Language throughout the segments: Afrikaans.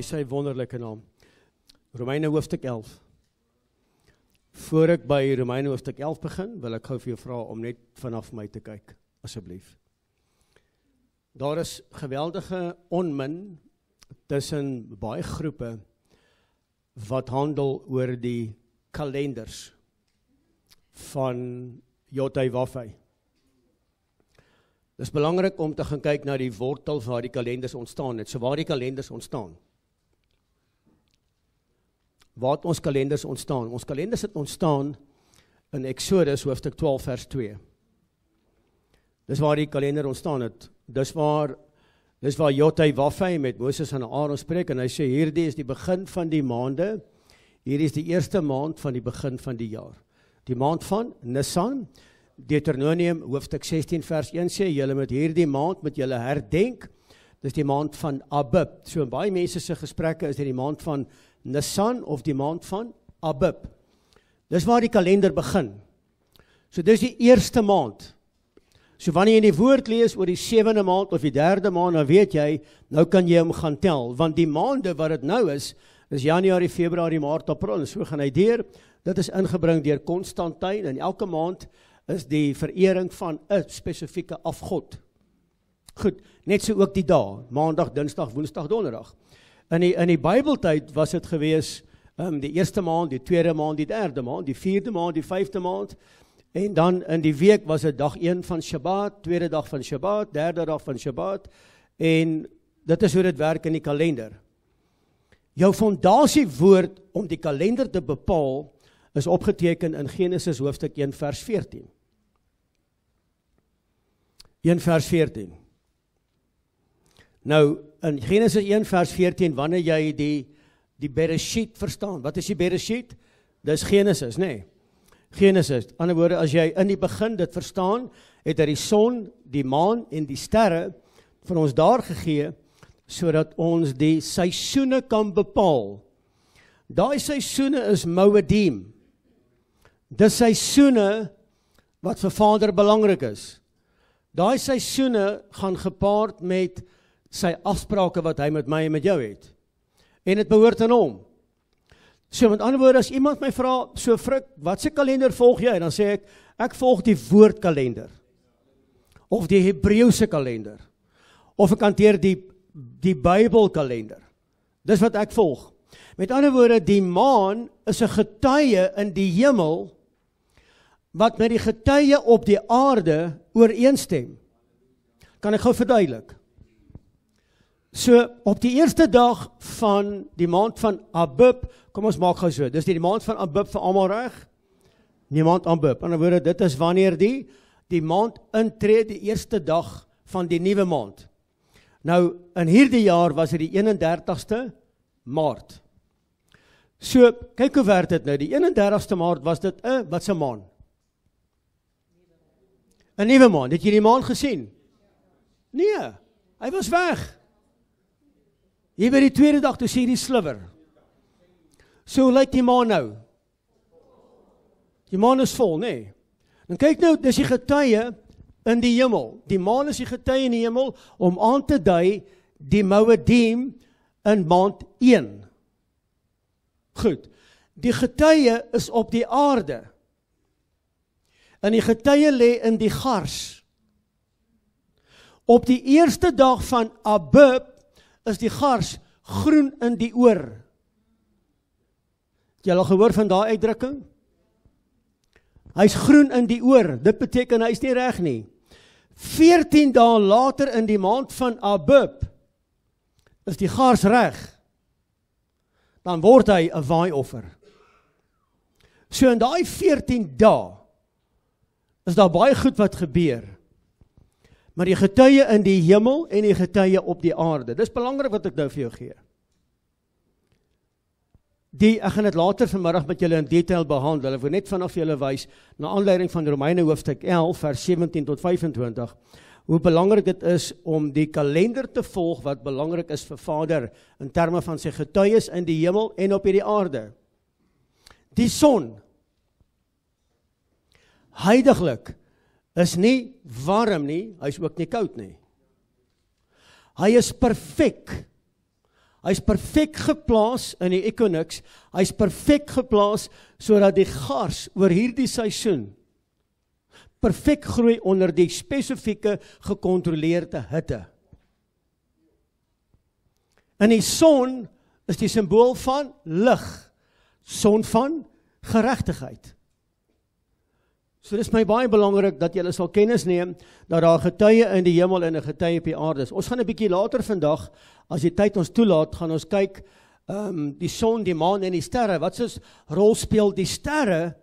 sy wonderlike naam. Romeine hoofstuk 11. Voor ek by Romeine hoofstuk 11 begin, wil ek gou vir jou vra om net vanaf my te kyk, asseblief. Daar is geweldige onmin tussen baie groepe wat handel oor die kalenders van Jotai Wafai. Dit is belangrik om te gaan kyk na die wortel waar die kalenders ontstaan het. So waar die kalenders ontstaan. Waar het ons kalenders ontstaan? Ons kalenders het ontstaan in Exodus hoofstuk 12 vers 2. Dis waar die kalender ontstaan het. Dis waar Jotai Wafai met Moses en Aaron spreek en hy sê hierdie is die begin van die maande. Hierdie is die eerste maand van die begin van die jaar. Die maand van Nisan. Deuteronomium hoofstuk 16 vers 1 sê, julle met hierdie maand met julle herdenk, dis die maand van Abib. So in baie mense se gesprekke is dit die maand van Nisan of die maand van Abib. Dis waar die kalender begin. So dis die eerste maand. So wanneer jy die woord lees oor die 7de maand of die 3de maand, dan weet jy, nou kan jy hom gaan tel, want die maande wat dit nou is Januarie, Februarie, Maart, April, en so gaan hy deur. Dit is ingebring deur Constantijn, en elke maand is die verering van 'n spesifieke afgod. Goed, net so ook die dae, maandag, dinsdag, woensdag, donderdag. In die Bybeltyd was dit gewees, die eerste maand, die tweede maand, die derde maand, die vierde maand, die vyfde maand, en dan in die week was dit dag 1 van Shabbat, tweede dag van Shabbat, derde dag van Shabbat, en dit is hoe dit werk in die kalender. Jou fondasiewoord om die kalender te bepaal, is opgeteken in Genesis hoofstuk 1 vers 14. 1 vers 14. Nou, in Genesis 1 vers 14, wanneer jy die Bereshit verstaan, wat is die Bereshit? Dis Genesis, nee. Genesis, ander woorde, as jy in die begin dit verstaan, het hy die son, die maan en die sterre van ons daar gegee, sodat ons die seisoene kan bepaal. Daai seisoene is Moedim. Dis seisoene wat vir Vader belangrik is. Daai seisoene gaan gepaard met sy afsprake wat hy met my en met jou het. En dit behoort aan hom. So met ander woorde, as iemand my vra, so Frik, wat se kalender volg jy? Dan sê ek volg die woordkalender. Of die Hebreëse kalender. Of ek hanteer die Bybelkalender. Dis wat ek volg. Met ander woorde, die maan is 'n getuie in die hemel, wat met die getuie op die aarde ooreenstem. Kan ek gou verduidelik? So, op die eerste dag van die maand van Abib, kom ons maak gou so, dis die maand van Abib vir almal reg? Die maand Abib, in 'n woorde, dit is wanneer die maand intree, die eerste dag van die nuwe maand. Nou, in hierdie jaar was dit die 31ste Maart. So, kyk hoe werk dit nou, die 31ste Maart was dit wat se maand? 'n nuwe maan. Het jy die maan gesien? Nee, hy was weg. Hier by die tweede dag, toe sien jy die sliver. So lyk die maan nou. Die maan is vol, nee. Dan kyk nou, dis die getuie in die hemel. Die maan is die getuie in die hemel, om aan te dui die Moedim in maand 1. Goed, die getuie is op die aarde. En die getuie lê in die gars. Op die eerste dag van Abib is die gars groen in die oor. Het jy al gehoor van daai uitdrukking? Hy's groen in die oor. Dit beteken hy's nie reg nie. 14 dae later in die maand van Abib is die gars reg. Dan word hy 'n waaioffer. So in daai 14 dae is daar baie goed wat gebeur. Maar die getuie in die hemel en die getuie op die aarde. Dis belangrik wat ek nou vir jou gee. Ek gaan dit later vanmiddag met julle in detail behandel. Ek wil net vanaf julle wys, na aanleiding van Romeine hoofstuk 11, vers 17 tot 25, hoe belangrik dit is om die kalender te volg wat belangrik is vir Vader, in terme van sy getuies in die hemel en op hierdie aarde. Die son, heiliglik, is nie warm nie, hy is ook nie koud nie. Hy is perfek. Hy's perfek geplaas in die equinox, hy's perfek geplaas sodat die gars oor hierdie seisoen perfek groei onder die spesifieke gekontroleerde hitte. En die son is die simbool van lig, son van geregtigheid. So dis my baie belangrik dat julle sal kennis neem dat daar getuie in die hemel en 'n getuie op die aarde is. Ons gaan 'n bietjie later vandag, as die tyd ons toelaat, gaan ons kyk die son, die maan en die sterre. Wat soos rol speel die sterre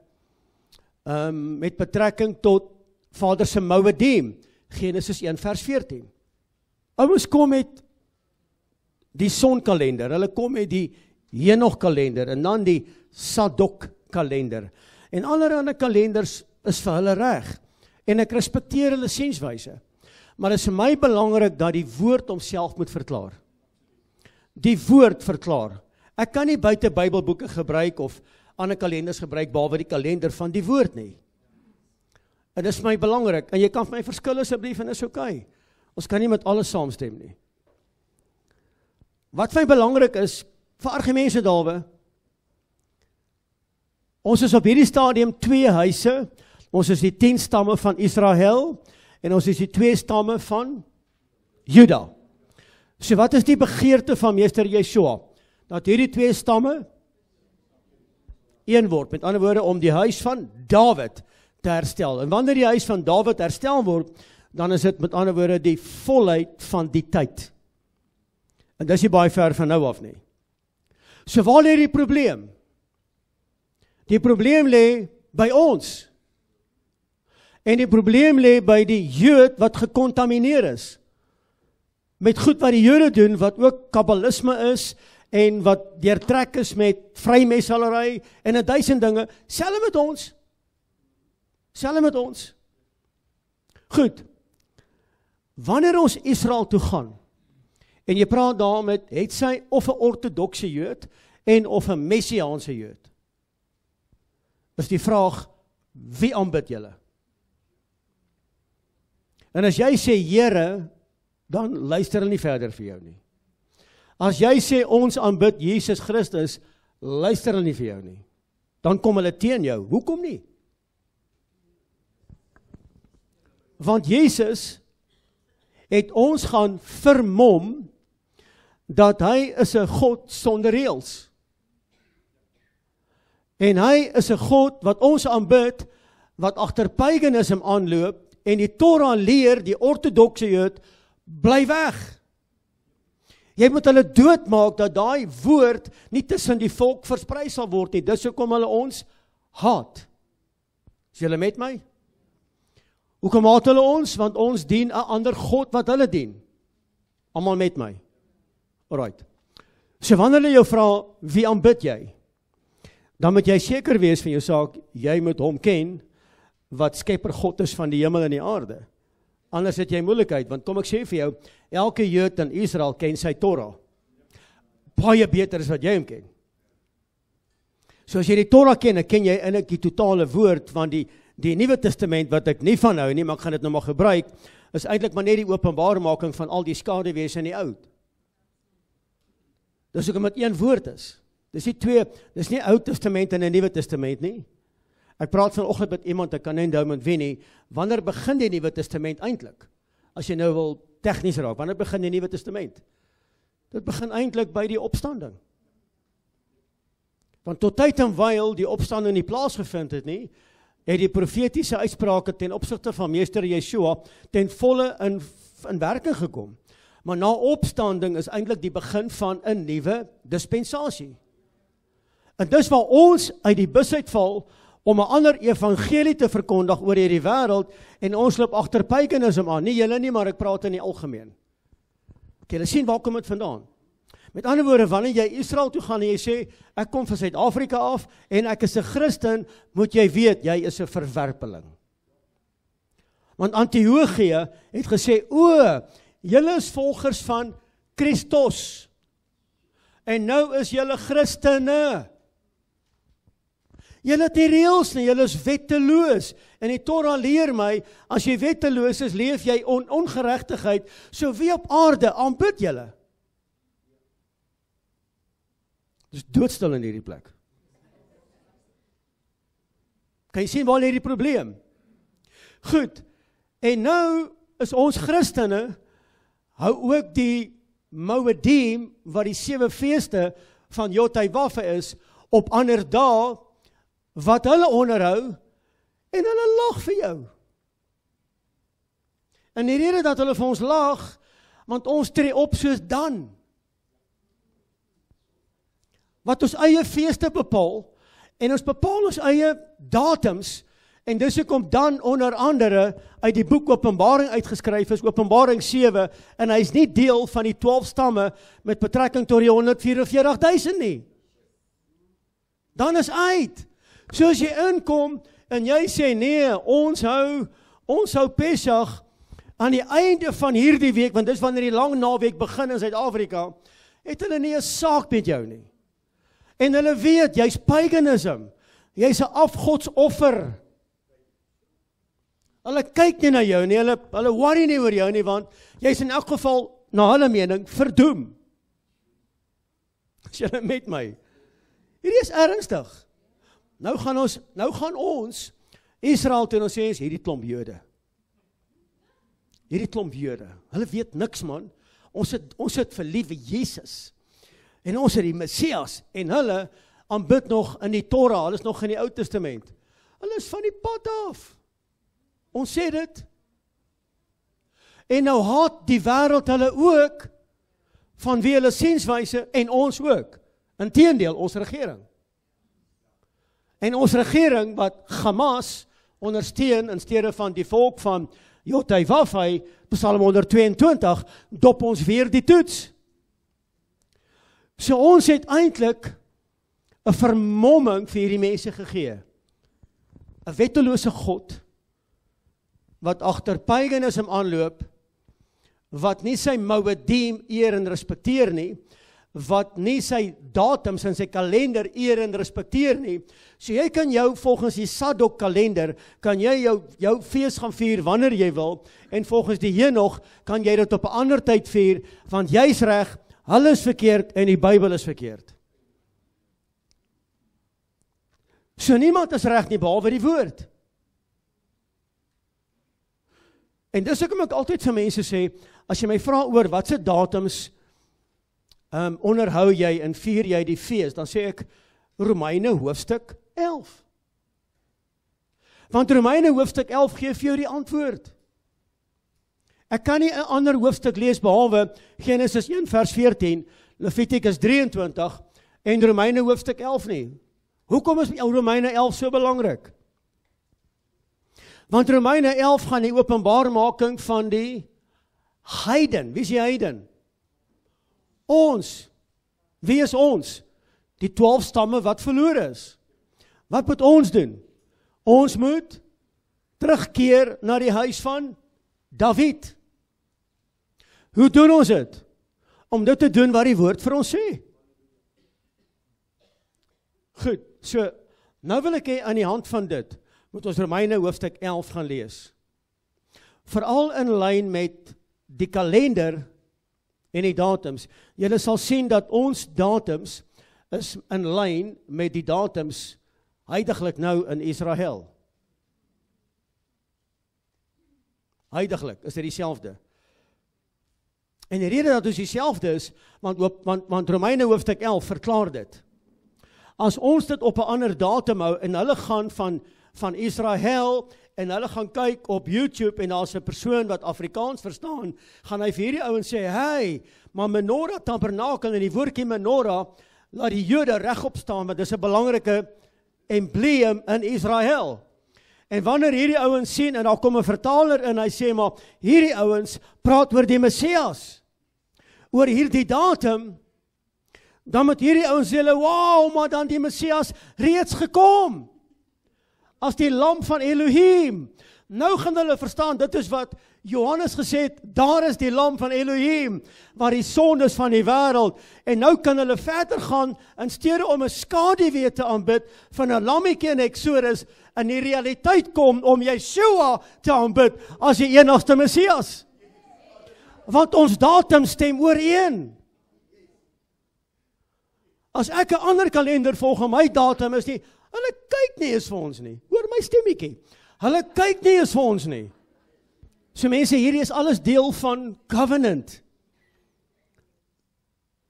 met betrekking tot Vader se Moedim, Genesis 1 vers 14. Ouens kom met die sonkalender, hulle kom met die Henoch kalender en dan die Sadok kalender. En allerhande kalenders is vir hulle reg. En ek respekteer hulle sienswyse. Maar dit is vir my belangrik dat die woord homself moet verklaar. Die woord verklaar. Ek kan nie buite Bybelboeke gebruik of ander kalenders gebruik behalwe die kalender van die woord nie. En dit is my belangrik. En jy kan vir my verskil asseblief en is okay. Ons kan nie met alles saamstem nie. Wat vir my belangrik is, vir argumente dalwe, ons is op hierdie stadium 2 huise, ons is die 10 stamme van Israel, en ons is die 2 stamme van Juda. So wat is die begeerte van meester Yeshua? Dat hierdie 2 stamme een word, met ander woorde, om die huis van Dawid te herstel. En wanneer die huis van Dawid herstel word, dan is dit met ander woorde die volheid van die tyd. En dis nie baie ver van nou af nie. So waar lê die probleem? Die probleem lê by ons. En die probleem lê by die Jood wat gekontamineer is. Met goed wat die Jode doen, wat ook kabbalisme is, en wat deurtrek is met vrymesalery, en 1000 dinge, selfs met ons. Selfs met ons. Goed. Wanneer ons Israel toe gaan, en jy praat daar met, het sy of 'n ortodokse Jood, en of 'n messiaanse Jood, is die vraag, wie aanbid julle? En as jy sê Here, dan luister hulle nie verder vir jou nie. As jy sê ons aanbid Jesus Christus, luister hulle nie vir jou nie. Dan kom hulle teen jou. Hoekom nie? Want Jesus het ons gaan vermom dat hy is 'n God sonder reëls. En hy is 'n God wat ons aanbid, wat agter paganisme aanloop, en die Torah leer, die ortodokse Jood, bly weg. Jy moet hulle doodmaak dat daai woord nie tussen die volk versprei sal word nie. Dis hoekom hulle ons haat. Is julle met my? Hoekom haat hulle ons? Want ons dien 'n ander God wat hulle dien. Almal met my. Alright. So wanneer hulle jou vra, wie aanbid jy? Dan moet jy seker wees van jou saak, jy moet hom ken, wat skepper God is van die hemel en die aarde. Anders het jy moeilikheid, want kom ek sê vir jou, elke Jood in Israel ken sy Torah. Baie beter as wat jy hom ken. So as jy die Torah ken, dan ken jy eintlik die totale woord, want die Nuwe Testament, wat ek nie van hou nie, maar ek gaan dit nou maar gebruik, is eintlik maar net die openbarmaking van al die skaduwese in die oud. Dis hoekom dit een woord is. Dis nie Ou Testament en 'n Nuwe Testament nie. Ek praat vanoggend met iemand, ek kan nie onthou met wie nie, wanneer begin die Nuwe Testament eintlik? As jy nou wil tegnies raak, wanneer begin die Nuwe Testament? Dit begin eintlik by die opstanding. Want tot tyd en wyl die opstanding nie plaasgevind het nie, het die profetiese uitsprake ten opsigte van meester Yeshua ten volle in werking gekom. Maar na opstanding is eintlik die begin van 'n nuwe dispensasie. En dis waar ons uit die bus uitval om 'n ander evangelie te verkondig oor hierdie wêreld, en ons loop agter paganisme aan. Nie julle nie, maar ek praat in die algemeen. Julle sien waar kom dit vandaan? Met ander woorde, wanneer jy Israel toe gaan en jy sê, ek kom van Suid-Afrika af en ek is 'n Christen, moet jy weet, jy is 'n verwerpeling. Want Antiochia het gesê, julle is volgers van Christus. En nou is julle Christene. Julle het nie reëls nie, julle is wetteloos. En die Torah leer my, as jy wetteloos is, leef jy ongeregtigheid. So wie op aarde aanbid julle? Dis doodstil in hierdie plek. Kan jy sien waar lê die probleem? Goed, en nou is ons Christene, hou ook die Moedim, wat die 7 feeste van Jotaiwafa is, op ander dae, wat hulle onderhou, en hulle lag vir jou. En die rede dat hulle vir ons lag, want ons tree op soos dan. Wat ons eie feeste bepaal, en ons bepaal ons eie datums, en dis hoekom dan onder andere uit die boek Openbaring uitgeskryf is, Openbaring 7, en hy is nie deel van die 12 stamme met betrekking tot die 144.000 nie. Dan is uit. So as jy inkom, en jy sê, nee, ons hou Pesach, aan die einde van hierdie week, want dis wanneer die lang naweek begin in Suid-Afrika, het hulle nie 'n saak met jou nie. En hulle weet, jy's paganism, jy's 'n afgodsoffer. Hulle kyk nie na jou nie, hulle worry nie oor jou nie, want jy's in elk geval, na hulle mening, verdoem. As julle met my. Hierdie is ernstig. Nou gaan ons Israel toe en ons sê, hierdie klomp Jode. Hierdie klomp Jode. Hulle weet niks, man. Ons het vir liewe Jesus. En ons het die Messias. En hulle aanbid nog in die Torah. Hulle is nog in die Ou Testament. Hulle is van die pad af. Ons sê dit. En nou haat die wêreld hulle ook, van wie hulle sienswyse, en ons ook. Inteendeel, ons regering. En ons regering, wat Hamas ondersteun, in steede van die volk van Jotaiwafa, Psalm 122, dop ons weer die toets. So ons het eintlik 'n vermomming vir hierdie mense gegee. 'n Wettelose God, wat agter paganism aanloop, wat nie sy Moedim eer en respekteer nie, wat nie sy datums en sy kalender eer en respekteer nie. So jy kan volgens die Sadok kalender, kan jy jou fees gaan vier wanneer jy wil, en volgens die Henog kan jy dit op 'n ander tyd vier, want jy's reg, hulle is verkeerd en die Bybel is verkeerd. So niemand is reg nie, behalwe die woord. En dis hoekom ek altyd vir mense sê, as jy my vra oor wat se datums onderhou jy en vier jy die fees, dan sê ek Romeine hoofstuk 11. Want Romeine hoofstuk 11 gee vir jou die antwoord. Ek kan nie 'n ander hoofstuk lees behalwe Genesis 1 vers 14, Levitikus 23 en Romeine hoofstuk 11 nie. Hoekom is Romeine 11 so belangrik? Want Romeine 11 gaan die openbaarmaking van die heiden. Wie is die heiden? Ons. Wie is ons? Die 12 stamme wat verloor is. Wat moet ons doen? Ons moet terugkeer na die huis van David. Hoe doen ons dit? Om dit te doen wat die woord vir ons sê. Goed, so, nou wil ek aan die hand van dit, moet ons Romeine hoofstuk 11 gaan lees. Veral in lyn met die kalender en die datums. Julle sal sien dat ons datums is in lyn met die datums huidiglik nou in Israel. Huidiglik is dit dieselfde. En die rede dat ons dieselfde is, want Romeine hoofstuk 11 verklaar dit. As ons dit op 'n ander datum hou, en hulle gaan van Israel, en hulle gaan kyk op YouTube, en daar's 'n persoon wat Afrikaans verstaan, gaan hy vir hierdie ouens sê, hey, maar menorah tabernakel, en die woordjie menorah, laat die Jode regop staan, want dis 'n belangrike embleem in Israel. En wanneer hierdie ouens sien, en daar kom 'n vertaler in, hy sê maar, hierdie ouens praat oor die Messias, oor hierdie datum, dan moet hierdie ouens sê, wow, maar dan die Messias reeds gekom, as die lam van Elohim. Nou gaan hulle verstaan, dit is wat Johannes gesê het, daar is die lam van Elohim, waar die sondes van die wêreld, en nou kan hulle verder gaan, in steede om 'n skaduwee te aanbid, van 'n lammetjie in Exodus, in die realiteit kom, om Yeshua te aanbid, as die enigste Messias. Want ons datum stem ooreen. as ek 'n ander kalender volg my datum is nie, hulle kyk nie eens vir ons nie. Hoor my stemmetjie. Hulle kyk nie eens vir ons nie. So mense, hierdie is alles deel van covenant.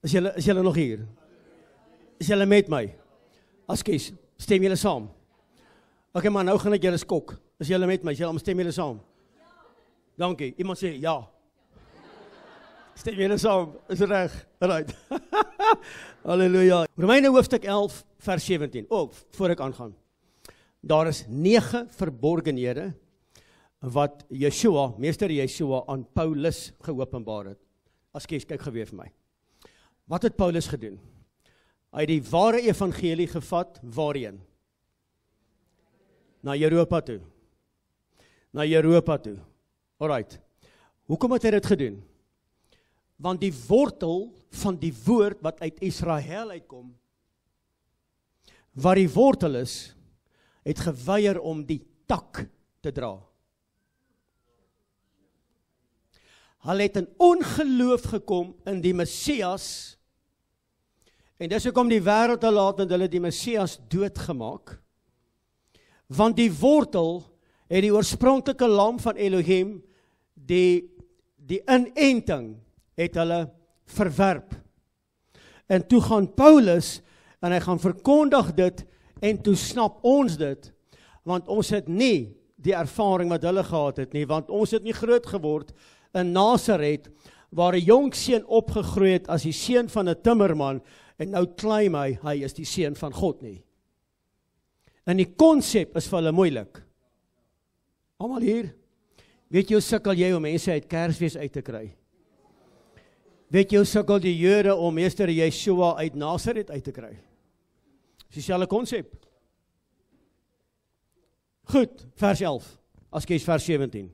Is julle nog hier? Is julle met my? Askies, stem julle saam? Okay man, nou gaan ek julle skok. Is julle met my? Stem julle saam? Dankie. Iemand sê ja. Stem julle saam? Is reg? Right. Halleluja. Romeine hoofstuk 11 vers 17. Voor ek aangaan. Daar is 9 verborgenhede wat Yeshua, meester Yeshua aan Paulus geopenbaar het. Askies, kyk geweer vir my. Wat het Paulus gedoen? Hy het die ware evangelie gevat, waarheen? Na Europa toe. Na Europa toe. Alright. Hoekom het hy dit gedoen? Want die wortel van die woord wat uit Israel uitkom, waar die wortel is, het geweier om die tak te dra. Hulle het in ongeloof gekom in die Messias, en dis hoekom die wêreld te laat en hulle die Messias doodgemaak, want die wortel het die oorspronklike lam van Elohim, die inenting, het hulle verwerp. En toe gaan Paulus, en hy gaan verkondig dit, en toe snap ons dit, want ons het nie die ervaring wat hulle gehad het nie, want ons het nie groot geword in Nazareth, waar 'n jong seun opgegroei het as die seun van 'n timmerman, en nou claim hy is die seun van God nie. En die konsep is vir hulle moeilik. Almal hier, weet jy hoe sukkel jy om mense uit Kersfees uit te kry? Weet jy hoe sukkel die Jode om meester Yeshua uit Nazareth uit te kry? Dis dieselfde konsep. Goed, vers 11, as kies vers 17.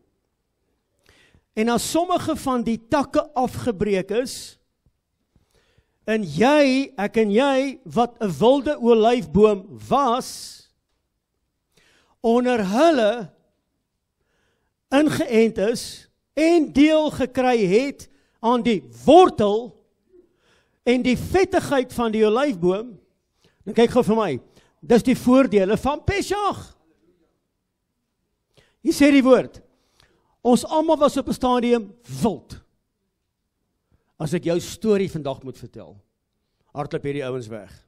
En as sommige van die takke afgebreek is, en ek en jy, wat 'n wilde olyfboom was, onder hulle ingeënt is, en deel gekry het aan die wortel, en die vettigheid van die olyfboom, dan kyk gou vir my, dis die voordele van Pesach. Hier sê die woord, ons almal was op 'n stadium wild. As ek jou storie vandag moet vertel, hardloop hierdie ouens weg.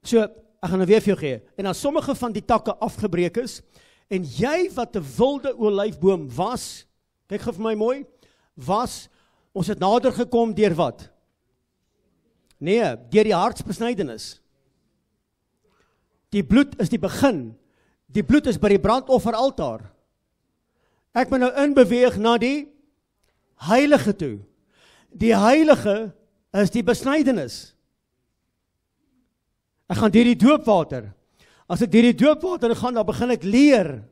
So, ek gaan nou weer vir jou gee, en as sommige van die takke afgebreek is, en jy wat 'n wilde olyfboom was, kyk gou vir my mooi, ons het nader gekom deur wat? Nee, deur die hartsbesnydenis. Die bloed is die begin, die bloed is by die brandofferaltaar. Ek moet nou inbeweeg na die heilige toe. Die heilige is die besnydenis. Ek gaan deur die doopwater. As ek deur die doopwater gaan, dan begin ek leer.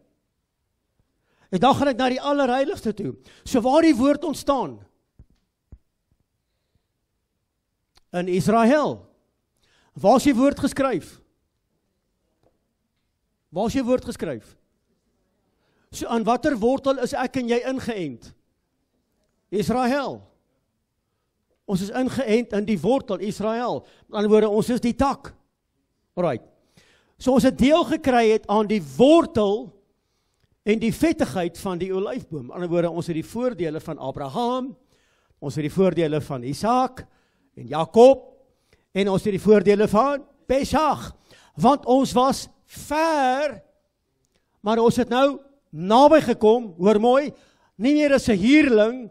En dan gaan ek na die allerheiligste toe. So waar die woord ontstaan? In Israel. Waar is die woord geskryf? Waar is die woord geskryf? So aan watter wortel is ek en jy ingeënt? Israel. Ons is ingeënt in die wortel, Israel. Met ander woorde, ons is die tak. Alright. So ons het deel gekry het aan die wortel en die vettigheid van die olyfboom. Met ander woorde, ons het die voordele van Abraham, ons het die voordele van Isak en Jakob, en ons het die voordele van Pesach. Want ons was ver, maar ons het nou naby gekom, hoor mooi, nie meer as 'n huurling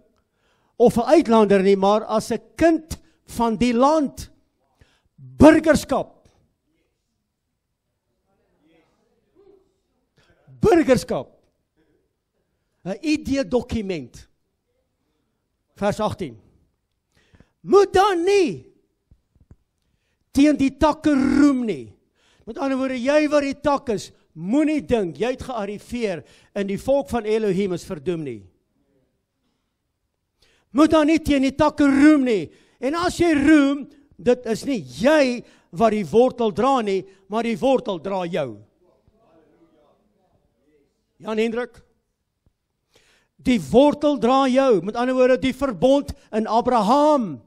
of 'n uitlander nie, maar as 'n kind van die land. Burgerskap. Burgerskap. 'n ID-dokument. Vers 18. Moet dan nie teen die takke roem nie. Met ander woorde, jy wat die tak is, moenie dink, jy het gearriveer en die volk van Elohim is verdoem nie. Moet dan nie teen die takke roem nie. En as jy roem, dit is nie jy wat die wortel dra nie, maar die wortel dra jou. Jan Hendrik? Die wortel dra jou, met ander woorde die verbond in Abraham,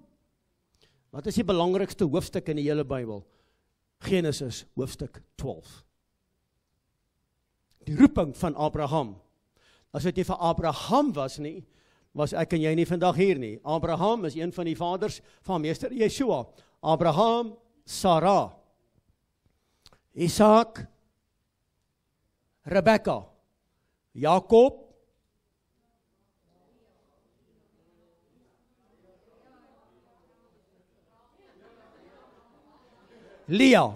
Wat is die belangrikste hoofstuk in die hele Bybel? Genesis, hoofstuk 12. Die roeping van Abraham. As dit nie vir Abraham was nie, was ek en jy nie vandag hier nie. Abraham is een van die vaders van meester Yeshua. Abraham, Sarah, Isaac, Rebekka, Jakob, Leah.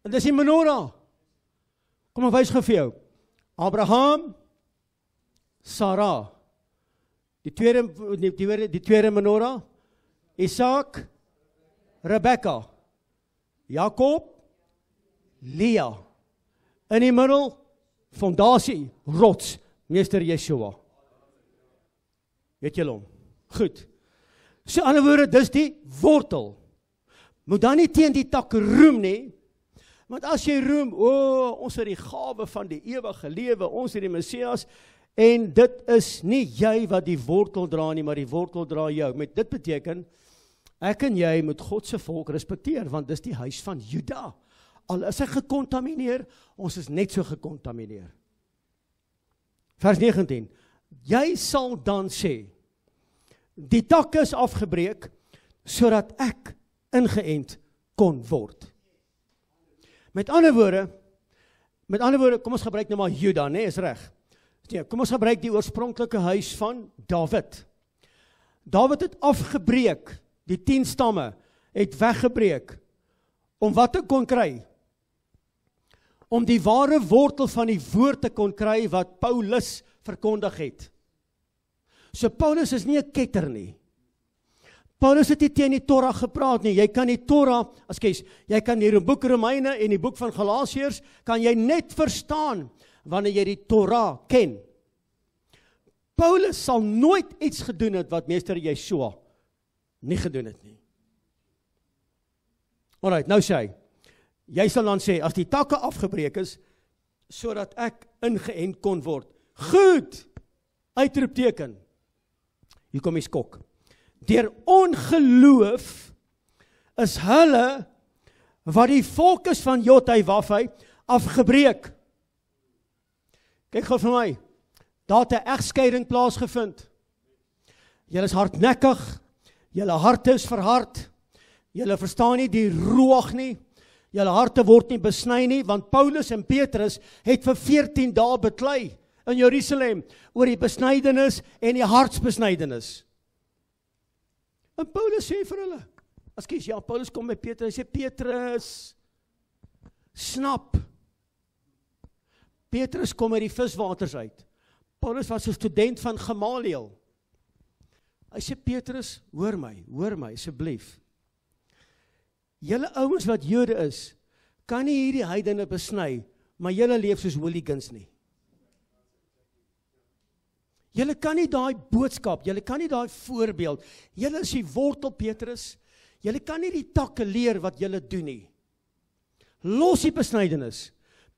En dis die menorah. Kom ek wys gou vir jou. Abraham, Sarah. Die tweede menorah, Isaac, Rebekka, Jakob, Leah. In die middel, fondasie, rots, meester Yeshua. Weet julle hom? Goed. So ander woorde, dis die wortel. Moet dan nie teen die tak roem nie, want as jy roem, ons het die gawe van die ewige lewe, ons het die Messias, en dit is nie jy wat die wortel dra nie, maar die wortel dra jou. Met dit beteken, ek en jy moet God se volk respekteer, want dis die huis van Juda. Al is hy gekontamineer, ons is net so gekontamineer. Vers 19, jy sal dan sê, die tak is afgebreek, sodat ek ingeënt kon word. Met ander woorde, kom ons gebruik nou maar Juda, nee, is reg. Nee, kom ons gebruik die oorspronklike huis van David. David het afgebreek, die 10 stamme het weggebreek, om wat te kon kry? Om die ware wortel van die woord te kon kry, wat Paulus verkondig het. So Paulus is nie 'n ketter nie. Paulus het nie teen die Torah gepraat nie. Jy kan die Torah, jy kan die boek Romeine en die boek van Galasiërs, kan jy net verstaan, wanneer jy die Torah ken. Paulus sal nooit iets gedoen het, wat meester Yeshua nie gedoen het nie. Alright, nou sê hy, jy sal dan sê, as die takke afgebreek is, sodat ek ingeënt kon word. Goed, uitroepteken. Hier kom die skok. Deur ongeloof is hulle, wat die volk is van Jotai Wafai, afgebreek. Kyk gou vir my, daar het 'n egskeiding plaasgevind. Julle is hardnekkig, julle harte is verhard, julle verstaan nie die ruach nie, julle harte word nie besny nie, want Paulus en Petrus het vir 14 dae beklei in Jerusalem oor die besnydenis en die hartsbesnydenis. En Paulus sê vir hulle, Paulus kom by Petrus, hy sê, Petrus, snap, Petrus kom uit die viswaters uit. Paulus was 'n student van Gamaliel. Hy sê, Petrus, hoor my, asseblief. Julle ouens wat Jode is, kan nie hierdie heidene besny, maar julle leef soos hooligans nie. Julle kan nie daai boodskap, julle kan nie daai voorbeeld, julle is die wortel, Petrus, julle kan nie die takke leer wat julle doen nie. Los die besnydenis.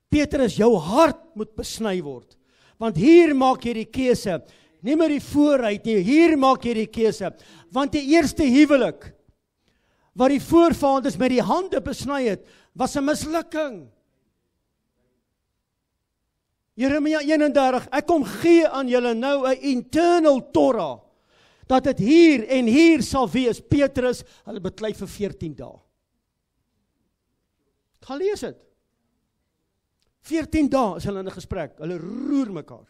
Petrus, jou hart moet besny word, want hier maak jy die keuse, nie meer die vooruit nie, hier maak jy die keuse, want die eerste huwelik, wat die voorvaders met die hande besny het, was 'n mislukking. Jeremia 31, ek kom gee aan julle nou 'n internal Torah, dat dit hier en hier sal wees. Petrus, hulle beklei vir 14 dae. Gaan lees dit. 14 dae is hulle in 'n gesprek, hulle roer mekaar.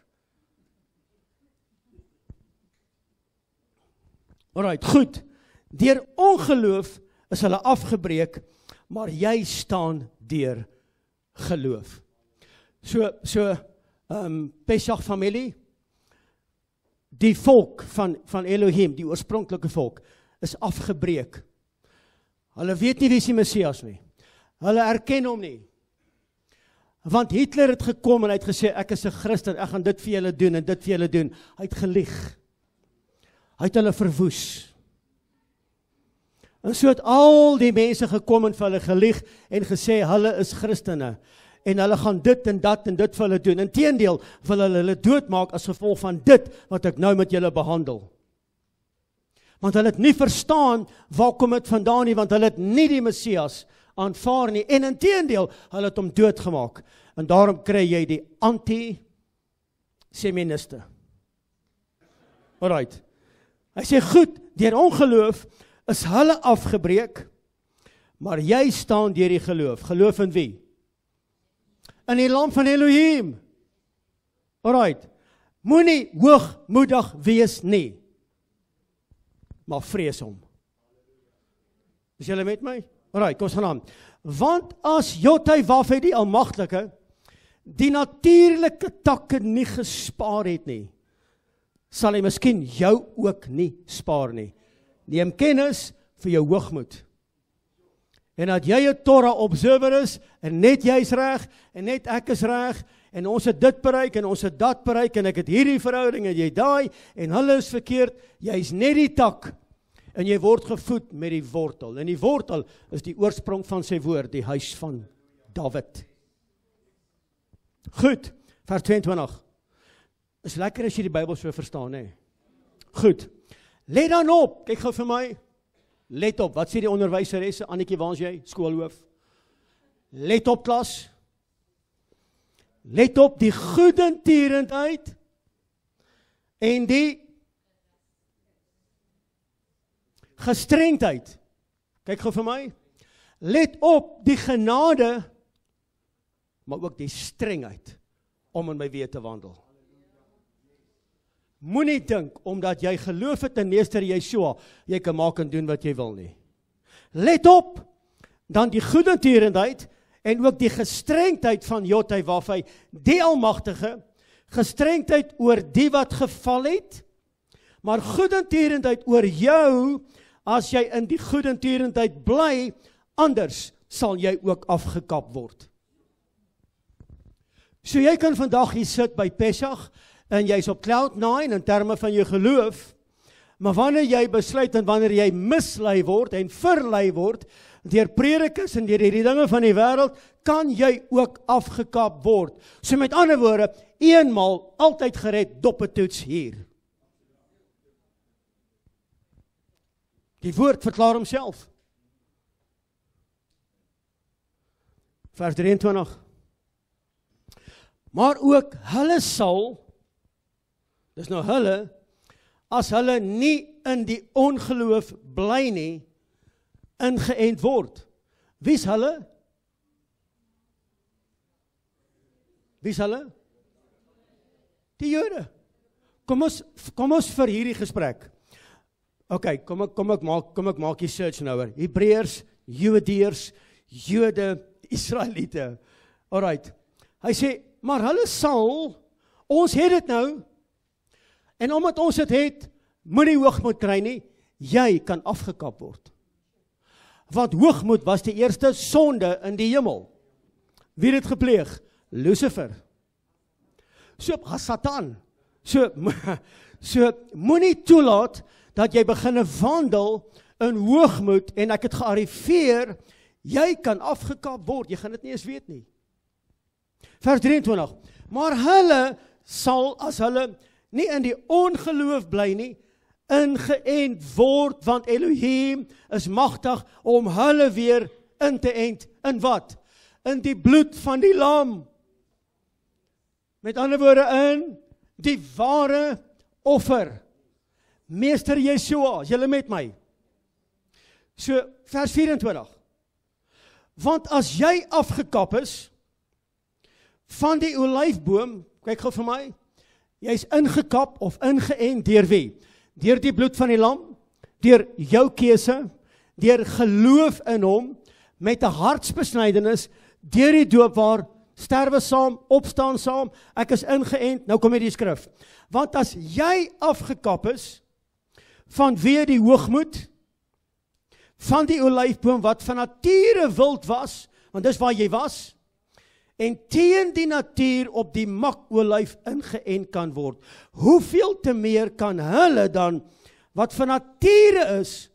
Alright, goed. Deur ongeloof is hulle afgebreek, maar jy staan deur geloof. Pesach familie, die volk van Elohim, die oorspronklike volk, is afgebreek. Hulle weet nie wie is die Messias nie. Hulle erken hom nie. Want Hitler het gekom en hy het gesê, ek is 'n Christen, ek gaan dit vir julle doen en dit vir julle doen. Hy het gelieg. Hy het hulle verwoes. En so het al die mense gekom en vir hulle gelieg en gesê, hulle is Christene. En hulle gaan dit en dat en dit vir hulle doen. Inteendeel wil hulle doodmaak as gevolg van dit wat ek nou met julle behandel. Want hulle het nie verstaan waar kom dit vandaan nie, want hulle het nie die Messias aanvaar nie, en inteendeel, hulle het hom doodgemaak. En daarom kry jy die anti-seministe. Alright. Hy sê, goed, deur ongeloof is hulle afgebreek, maar jy staan deur die geloof. Geloof in wie? In die lam van Elohim. Alright. Moenie hoogmoedig wees nie, maar vrees hom. Is julle met my? Alright, kom ons gaan aan. Want as Jotawaf die Almagtige die natuurlike takke nie gespaar het nie, sal hy miskien jou ook nie spaar nie. Neem kennis vir jou hoogmoed. En dat jy 'n Torah observer is, en net jy is reg, en net ek is reg, en ons het dit bereik, en ons het dat bereik, en ek het hierdie verhouding, en jy daai, en hulle is verkeerd, jy is net die tak, en jy word gevoed met die wortel. En die wortel is die oorsprong van sy woord, die huis van Dawid. Goed, vers 22. Is lekker as jy die Bybel so verstaan, hè? Goed, let dan op, kyk gou vir my, let op, wat sê die onderwyseresse, Annetjie, waar is jy, skoolhoof? Let op, klas. Let op die goedertierendheid en die gestrengdheid. Kyk gou vir my. Let op die genade, maar ook die strengheid om in my weë te wandel. Moenie dink, omdat jy geloof het in Meester Yeshua, jy kan maak en doen wat jy wil nie. Let op, dan die goedertierendheid en ook die gestrengdheid van Jotawaf, die Almagtige, gestrengdheid oor die wat geval het, maar goedertierendheid oor jou, as jy in die goedertierendheid bly, anders sal jy ook afgekap word. So jy kan vandag hier sit by Pesach, en jy is op cloud 9 in terme van jou geloof, maar wanneer jy besluit en wanneer jy mislei word en verlei word, deur predikers en deur hierdie dinge van die wêreld, kan jy ook afgekap word. So met ander woorde, eenmaal altyd gered, doppetoets hier. Die woord verklaar homself. Vers 23. Maar ook hulle sal, dis nou hulle, as hulle nie in die ongeloof bly nie, ingeënt word. Wie's hulle? Wie's hulle? Die Jode. Kom ons vir hierdie gesprek. Ok, kom ek maak die search nou oor. Hebreërs, Judeërs, Jode, Israeliete. Alright. Hy sê, maar hulle sal, ons het dit nou, en omdat ons dit het, moenie hoogmoed kry nie, jy kan afgekap word. Want hoogmoed was die eerste sonde in die hemel. Wie het dit gepleeg? Lucifer. So, Satan. So moenie toelaat dat jy begin wandel in hoogmoed en ek het gearriveer, jy kan afgekap word, jy gaan dit nie eens weet nie. Vers 23. Maar hulle sal, as hulle nie in die ongeloof bly nie, ingeënt word, want Elohim is magtig om hulle weer in te ent. In wat? In die bloed van die lam. Met ander woorde, in die ware offer. Meester Yeshua, is julle met my? So, vers 24. Want as jy afgekap is van die olyfboom, kyk gou vir my, jy is ingekap of ingeënt deur wie? Deur die bloed van die lam, deur jou keuse, deur geloof in hom, met 'n hartsbesnydenis, deur die doop waar sterwe saam, opstaan saam, ek is ingeënt, nou kom hier die skrif. Want as jy afgekap is vanweë die hoogmoed van die olyfboom wat van nature wild was, want dis waar jy was, en teen die natuur op die makolyf ingeënt kan word. Hoeveel te meer kan hulle dan, wat van nature is,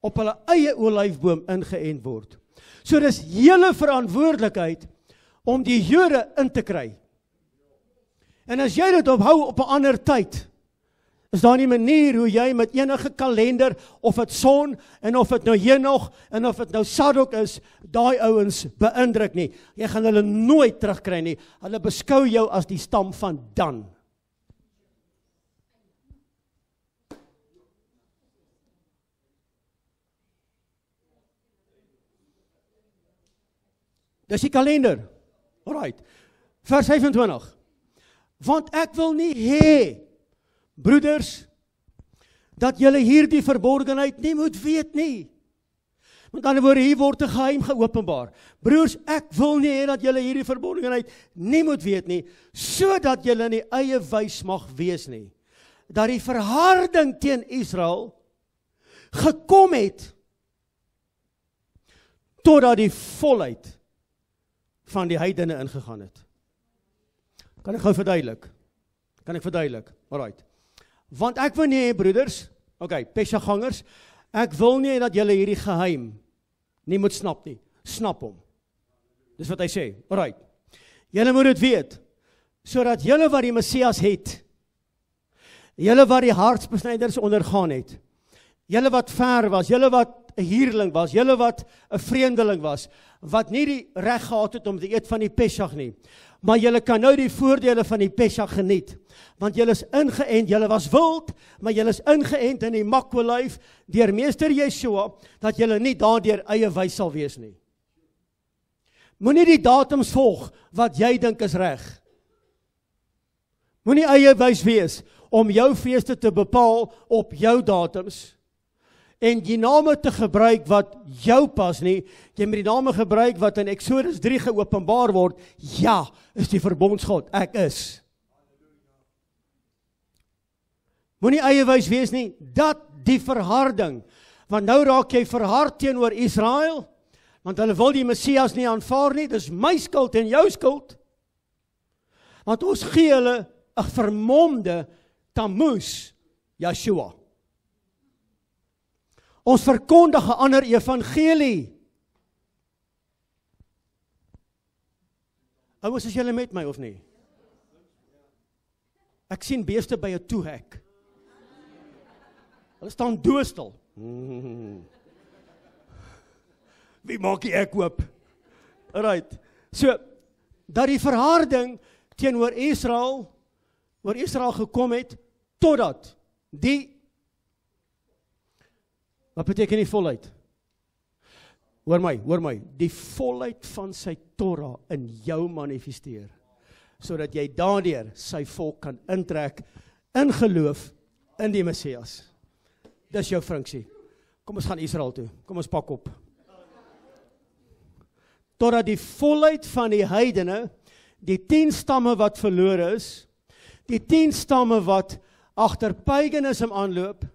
op hulle eie olyfboom ingeënt word? So dis hele verantwoordelikheid om die Jode in te kry. En as jy dit ophou op 'n ander tyd, Is daar nie 'n manier hoe jy met enige kalender, of het son, en of het nou Henog, en of het nou Sadok is, daai ouens beïndruk nie. Jy gaan hulle nooit terugkry nie. Hulle beskou jou as die stam van Dan. Dis die kalender. Alright. Vers 25. Want ek wil nie hê, broeders, dat julle hierdie verborgenheid nie moet weet nie. Met ander woorde, hier word 'n geheim geopenbaar. Broers, ek wil nie hê dat julle hierdie verborgenheid nie moet weet nie, sodat julle nie eie wys mag wees nie. Dat die verharding teen Israel gekom het totdat die volheid van die heidene ingegaan het. Kan ek gou verduidelik? Kan ek verduidelik? Alright. Want ek wil nie, broeders, Pesachgangers, ek wil nie dat julle hierdie geheim nie moet snap nie. Snap hom. Dis wat hy sê. Alright. Julle moet dit weet, sodat julle wat die Messias het, julle wat die hartsbesnyders ondergaan het, julle wat ver was, julle wat 'n huurling was, julle wat 'n vreemdeling was, wat nie die reg gehad het om te eet van die Pesach nie, maar julle kan nou die voordele van die Pesach geniet, want julle is ingeënt, julle was wild, maar julle is ingeënt in die makwalyf deur Meester Yeshua, dat julle nie daardeur eie wys sal wees nie. Moenie die datums volg wat jy dink is reg. Moenie eie wys wees om jou feeste te bepaal op jou datums, en die name te gebruik wat jou pas nie, jy moet die name gebruik wat in Exodus 3 geopenbaar word, ja, is die verbondsgod, ek is. Moenie eie wys wees nie, dat die verharding, want nou raak jy verhard teenoor Israel, want hulle wil die Messias nie aanvaar nie, dis my skuld en jou skuld, want ons gee hulle 'n vermomde Tammuz, Yeshua. Ons verkondig 'n ander evangelie. Ouers, is julle met my of nie? Ek sien beeste by 'n toehek. Hulle staan doodstil. Wie maak die ek oop? Alright. So, dat die verharding teenoor Israel, oor Israel gekom het, totdat die, wat beteken die volheid? Hoor my, die volheid van sy Torah in jou manifesteer, sodat jy daardeur sy volk kan intrek, in geloof, in die Messias. Dis jou funksie. Kom ons gaan Israel toe, kom ons pak op. Totdat die volheid van die heidene, die 10 stamme wat verlore is, die 10 stamme wat agter paganisme aanloop,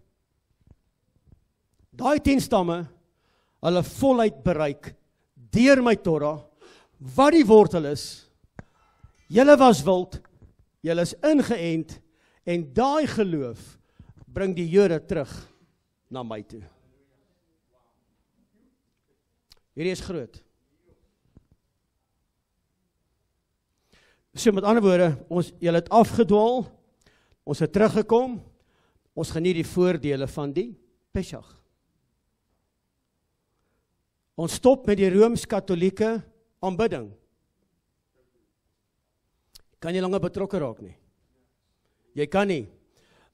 daai 10 stamme, hulle volheid bereik, deur my Torah, wat die wortel is, julle was wild, julle is ingeënt, en daai geloof, bring die Jode terug, na my toe. Hierdie is groot. So met ander woorde, julle het afgedwaal, ons het teruggekom, ons geniet die voordele van die Pesach. Ons stop met die Rooms-Katholieke aanbidding. Kan nie langer betrokke raak nie. Jy kan nie,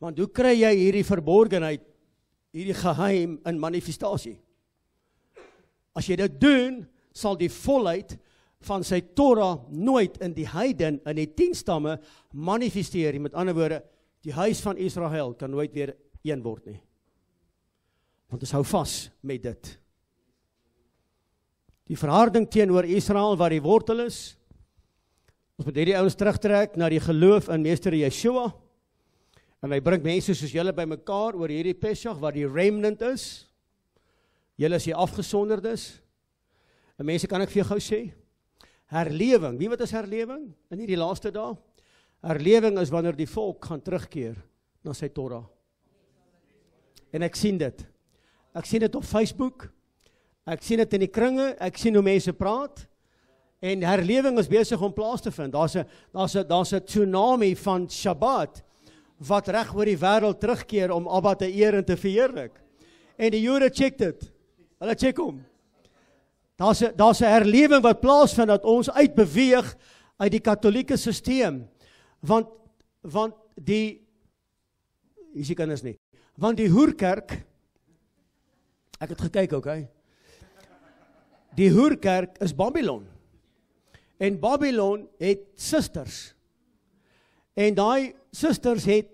want hoe kry jy hierdie verborgenheid, hierdie geheim in manifestasie? As jy dit doen, sal die volheid van sy Torah nooit in die heiden, in die 10 stamme, manifesteer. Met ander woorde, die huis van Israel kan nooit weer een word nie. Want ons hou vas met dit. Die verharding teenoor Israel, waar die wortel is, ons moet hierdie ouens terugtrek na die geloof in Meester Yeshua, en hy bring mense soos julle by mekaar oor hierdie Pesach, waar die remnant is, julle is die afgesonderdes, en mense, kan ek vir jou gou sê, herlewing, wie wat is herlewing in hierdie laaste dae? Herlewing is wanneer die volk gaan terugkeer na sy Torah. En ek sien dit. Ek sien dit op Facebook, ek sien dit in die kringe, ek sien hoe mense praat, en herlewing is besig om plaas te vind. Daar's 'n tsunami van Shabbat, wat reg oor die wêreld terugkeer om Abba te eer en te verheerlik. En die Jode check dit. Hulle check hom. Daar's 'n herlewing wat plaasvind dat ons uitbeweeg uit die katholieke sisteem. Want die hier kan ons nie. Want die hoerkerk, ek het gekyk, okay? Die hoerkerk is Babylon. En Babylon het susters. En daai susters het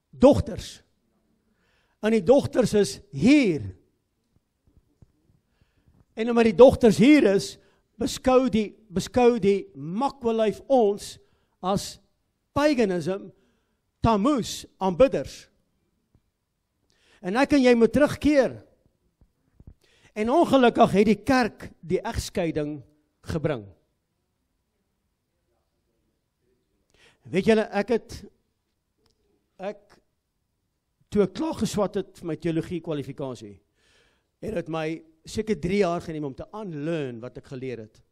dogters. En die dogters is hier. En omdat die dogters hier is, beskou die Makwelief ons as paganism, Tammuz, aanbidders. En ek en jy moet terugkeer. En ongelukkig het die kerk die egskeiding gebring. Weet julle, toe ek klaar geswat het vir my teologie kwalifikasie, het dit my seker 3 jaar geneem om te unlearn wat ek geleer het.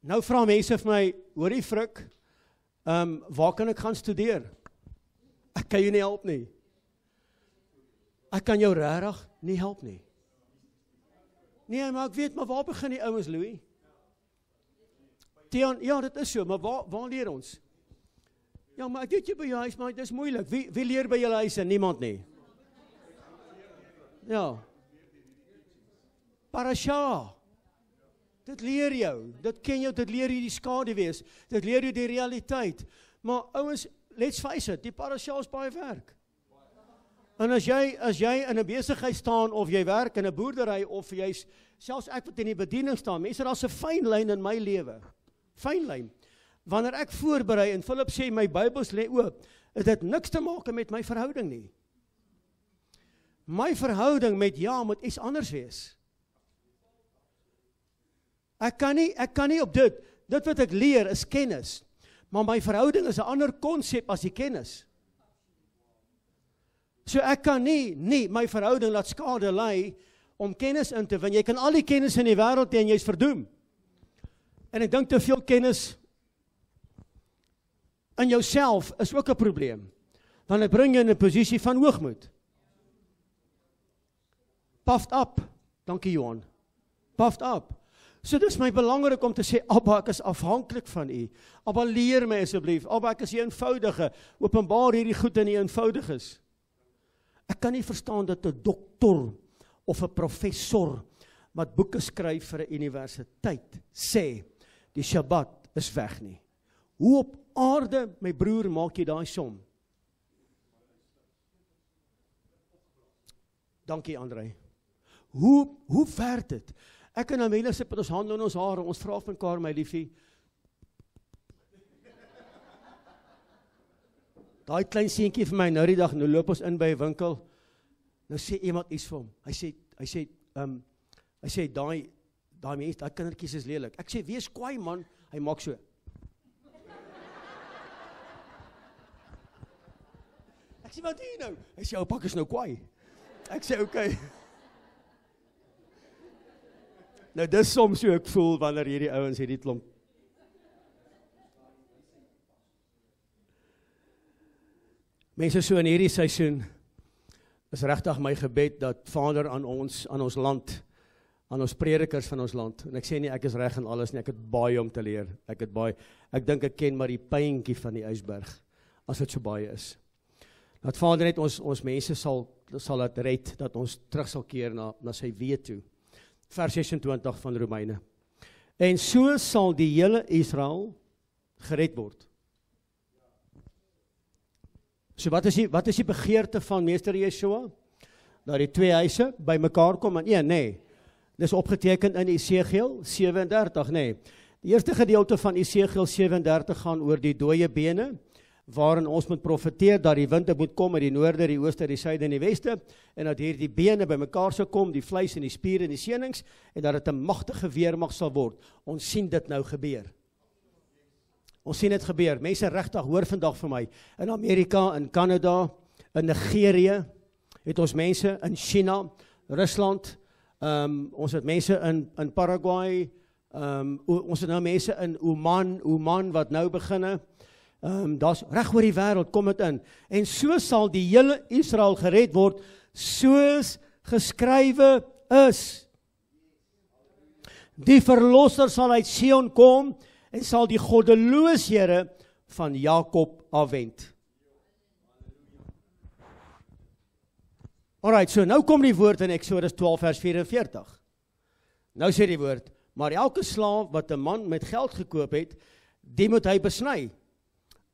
Nou vra mense vir my, hoorie Frik, waar kan ek gaan studeer? Ek kan jou nie help nie. Ek kan jou regtig nie help nie. Nee, maar ek weet, maar waar begin die ouens, Louis? Tian, ja, dit is so, maar waar leer ons? Ja, maar ek weet jy by jou huis, maar dit is moeilik. Wie leer by julle huis en niemand nie? Ja. Parasha. Dit leer jou, dit ken jou, dit leer jy die skaduwees, dit leer jy die realiteit. Maar ouens, let's face it, die parasha is baie werk. En as jy in 'n besigheid staan, of jy werk in 'n boerdery, of jy's, selfs ek wat in die bediening staan, mense, daar's 'n fyn lyn in my lewe. Fyn lyn. Wanneer ek voorberei, en Philip sê, my Bybels lê oop, het dit niks te maak met my verhouding nie. My verhouding met moet iets anders wees. Ek kan nie op dit wat ek leer is kennis, maar my verhouding is 'n ander konsep as die kennis. So ek kan nie my verhouding laat skade ly om kennis in te win. Jy kan al die kennis in die wêreld hê en jy's verdoem. En ek dink te veel kennis in jouself is ook 'n probleem, want dit bring jou in 'n posisie van hoogmoed. Puffed up, dankie Johan, puffed up. So dis my belangrik om te sê, Abba, ek is afhanklik van U. Abba, leer my asseblief. Abba, ek is die eenvoudige, openbaar hierdie goed in die eenvoudiges. Ek kan nie verstaan dat 'n dokter of 'n professor wat boeke skryf vir 'n universiteit sê, die Shabbat is weg nie. Hoe op aarde, my broer, maak jy daai som? Dankie, André. Hoe werk dit? Ek en Amelia sit met ons hande in ons hare, ons vra vir mekaar, my liefie. Daai klein seentjie vir my nou die dag, nou loop ons in by 'n winkel, nou sê iemand iets vir hom. Hy sê daai mens, daai kindertjies is lelik. Ek sê, wees kwaai man, hy maak so. Ek sê, wat doen jy nou? Hy sê, ou pak is nou kwaai. Ek sê, okay. Nou dis soms so ek voel wanneer hierdie ouens hierdie klomp. Mense, so in hierdie seisoen is regtig my gebed dat Vader aan ons land, aan ons predikers van ons land, en ek sê nie ek is reg in alles nie, ek het baie om te leer. Ek dink ek ken maar die puntjie van die ysberg, as dit so baie is. Dat Vader net ons mense sal laat red, dat ons terug sal keer na sy weë toe. Vers 26 van Romeine. En so sal die hele Israel gered word. So wat is die begeerte van Meester Yeshua? Dat die twee huise by mekaar kom in een, nee. Dis opgeteken in Esegiel 37, nee. Die eerste gedeelte van Esegiel 37 gaan oor die dooie bene, waarin ons moet profeteer dat die winde moet kom uit die noorde, die ooste, die suide en die weste, en dat hier die bene by mekaar sal kom, die vleis en die spiere en die senings, en dat dit 'n magtige weermag sal word. Ons sien dit nou gebeur. Ons sien dit gebeur. Mense regtig, hoor vandag vir my, in Amerika, in Kanada, in Nigerië, het ons mense in China, Rusland, ons het mense in Paraguay, ons het nou mense in Oman wat nou beginne, Daar's reg oor die wêreld, kom dit in. En so sal die hele Israel gered word, soos geskrywe is. Die verlosser sal uit Sion kom, en sal die goddelooshede van Jakob afwend. Alright, so nou kom die woord in Exodus 12 vers 44. Nou sê die woord, maar elke slaaf wat 'n man met geld gekoop het, die moet hy besny.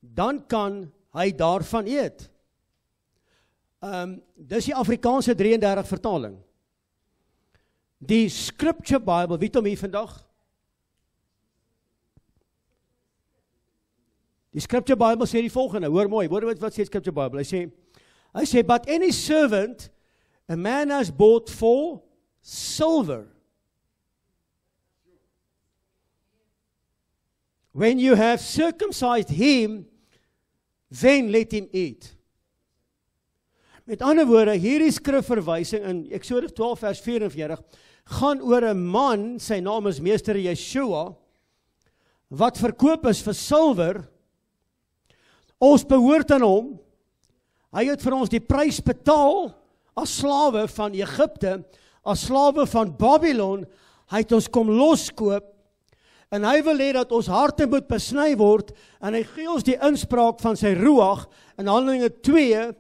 Dan kan hy daarvan eet. Dis die Afrikaanse 33 vertaling. Die Scripture Bible, wie het hom hier vandag? Die Scripture Bible sê die volgende, hoor mooi, hoor wat sê die Scripture Bible, hy sê, but any servant, a man has bought for silver. When you have circumcised him, then let him eat. Met ander woorde, hierdie skrifverwysing in Exodus 12 vers 44, gaan oor 'n man, sy naam is Meester Yeshua, wat verkoop is vir silwer. Ons behoort aan hom. Hy het vir ons die prys betaal as slawe van Egipte, as slawe van Babylon. Hy het ons kom loskoop, en hy wil hê dat ons harte moet besny word, en hy gee ons die inspraak van sy ruach, in Handelinge 2,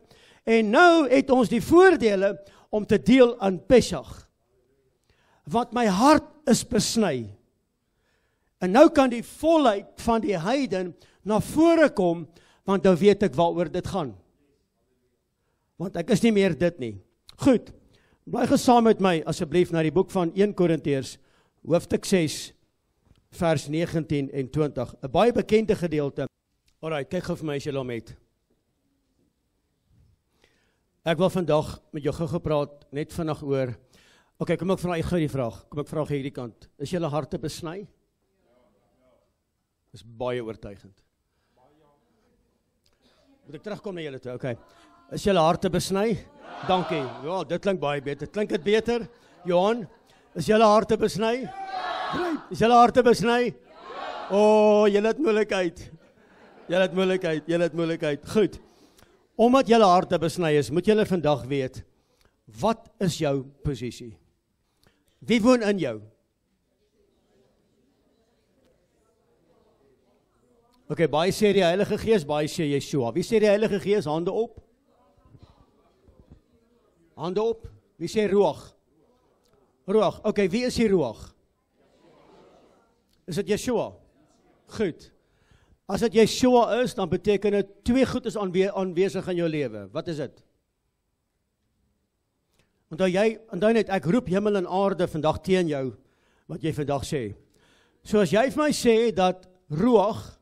en nou het ons die voordele om te deel aan Pesach. Want my hart is besny. En nou kan die volheid van die heiden na vore kom, want nou weet ek waaroor dit gaan. Want ek is nie meer dit nie. Goed, bly gesaam met my asseblief na die boek van 1 Korintiërs, hoofstuk 6, vers 19 en 20. 'n baie bekende gedeelte. Alright, kyk gou vir my as jy hom het. Ek wil vandag met jou gou gepraat, net vandag oor, okay, kom ek vra gou die vraag, kom ek vra hierdie kant, is julle harte besny? Dis baie oortuigend. Moet ek terugkom na julle toe, okay. Is julle harte besny? Dankie, ja, dit klink baie beter, klink dit beter? Johan, is julle harte besny? Is julle harte besny? Julle het moeilikheid. Julle het moeilikheid. Goed. Omdat julle harte besny is, moet julle vandag weet, wat is jou posisie? Wie woon in jou? Okay, baie sê die Heilige Gees, baie sê Yeshua. Wie sê die Heilige Gees? Hande op. Hande op. Wie sê Ruach? Ruach. Okay, wie is die Ruach? Is dit Yeshua? Goed. As dit Yeshua is, dan beteken dit twee goed is aanwesig in jou lewe. Wat is dit? Onthou net, ek roep hemel en aarde vandag teen jou, wat jy vandag sê. So as jy vir my sê, dat Ruach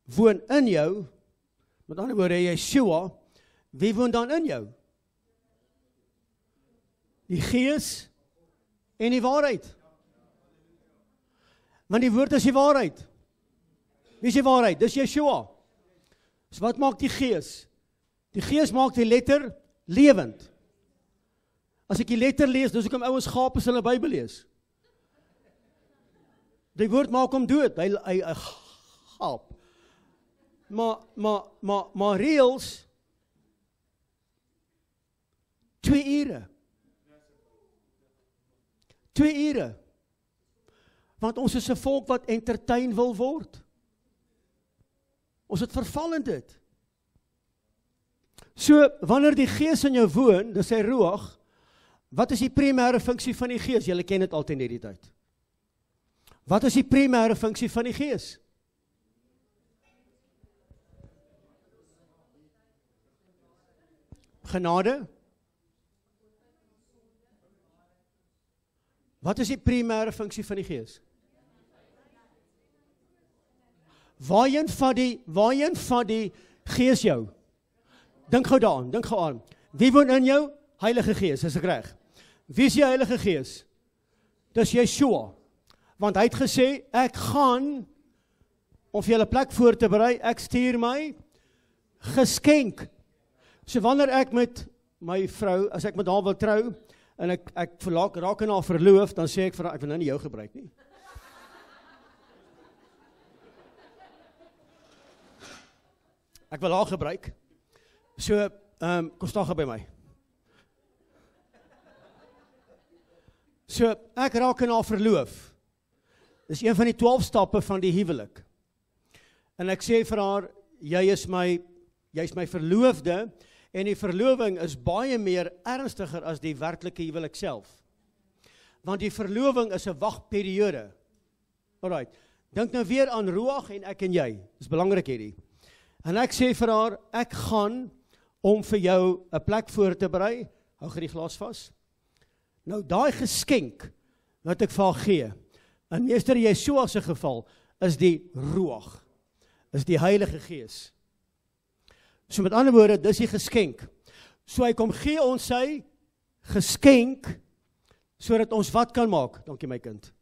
woon in jou, met ander woorde, Yeshua, wie woon dan in jou? Die Gees en die waarheid. Want die woord is die waarheid. Wie is die waarheid? Dis Yeshua. So wat maak die Gees? Die Gees maak die letter lewend. As ek die letter lees, dus ek om ouens gaap as hulle Bybel lees. Die woord maak hom dood, hy gaap. Maar reels 2 ure. 2 ure. Want ons is 'n volk wat entertain wil word. Ons het verval in dit. So, wanneer die Gees in jou woon, dis sy Ruach, wat is die primêre funksie van die Gees? Julle ken dit altyd in die tyd. Wat is die primêre funksie van die Gees? Genade? Wat is die primêre funksie van die Gees? Waarheen van die Gees jou? Dink gou daaraan, Wie woon in jou? Heilige Gees, is ek reg? Wie is die Heilige Gees? Dis Yeshua. Want hy het gesê, ek gaan, om vir julle plek voor te berei, ek stuur my geskenk. So wanneer ek met my vrou, as ek met haar wil trou, en ek raak aan haar verloof, dan sê ek vir haar, ek wil nou nie jou gebruik nie. Ek wil haar gebruik. So, kom staan by my. So, ek raak in haar verloof. Dis een van die 12 stappe van die huwelik. En ek sê vir haar, jy's my verloofde, en die verloving is baie meer ernstiger as die werklike huwelik self. Want die verloving is 'n wagperiode. Alright, dink nou weer aan Ruach en ek en jy. Dis belangrik hierdie. En ek sê vir haar, ek gaan om vir jou 'n plek voor te berei. Hou die glas vas. Nou daai geskenk wat ek vir haar gee, in meester Yeshua se geval, is die Ruach, is die Heilige Gees. So met ander woorde, dis die geskenk. So hy kom gee ons sy geskenk, sodat ons wat kan maak? Dankie my kind.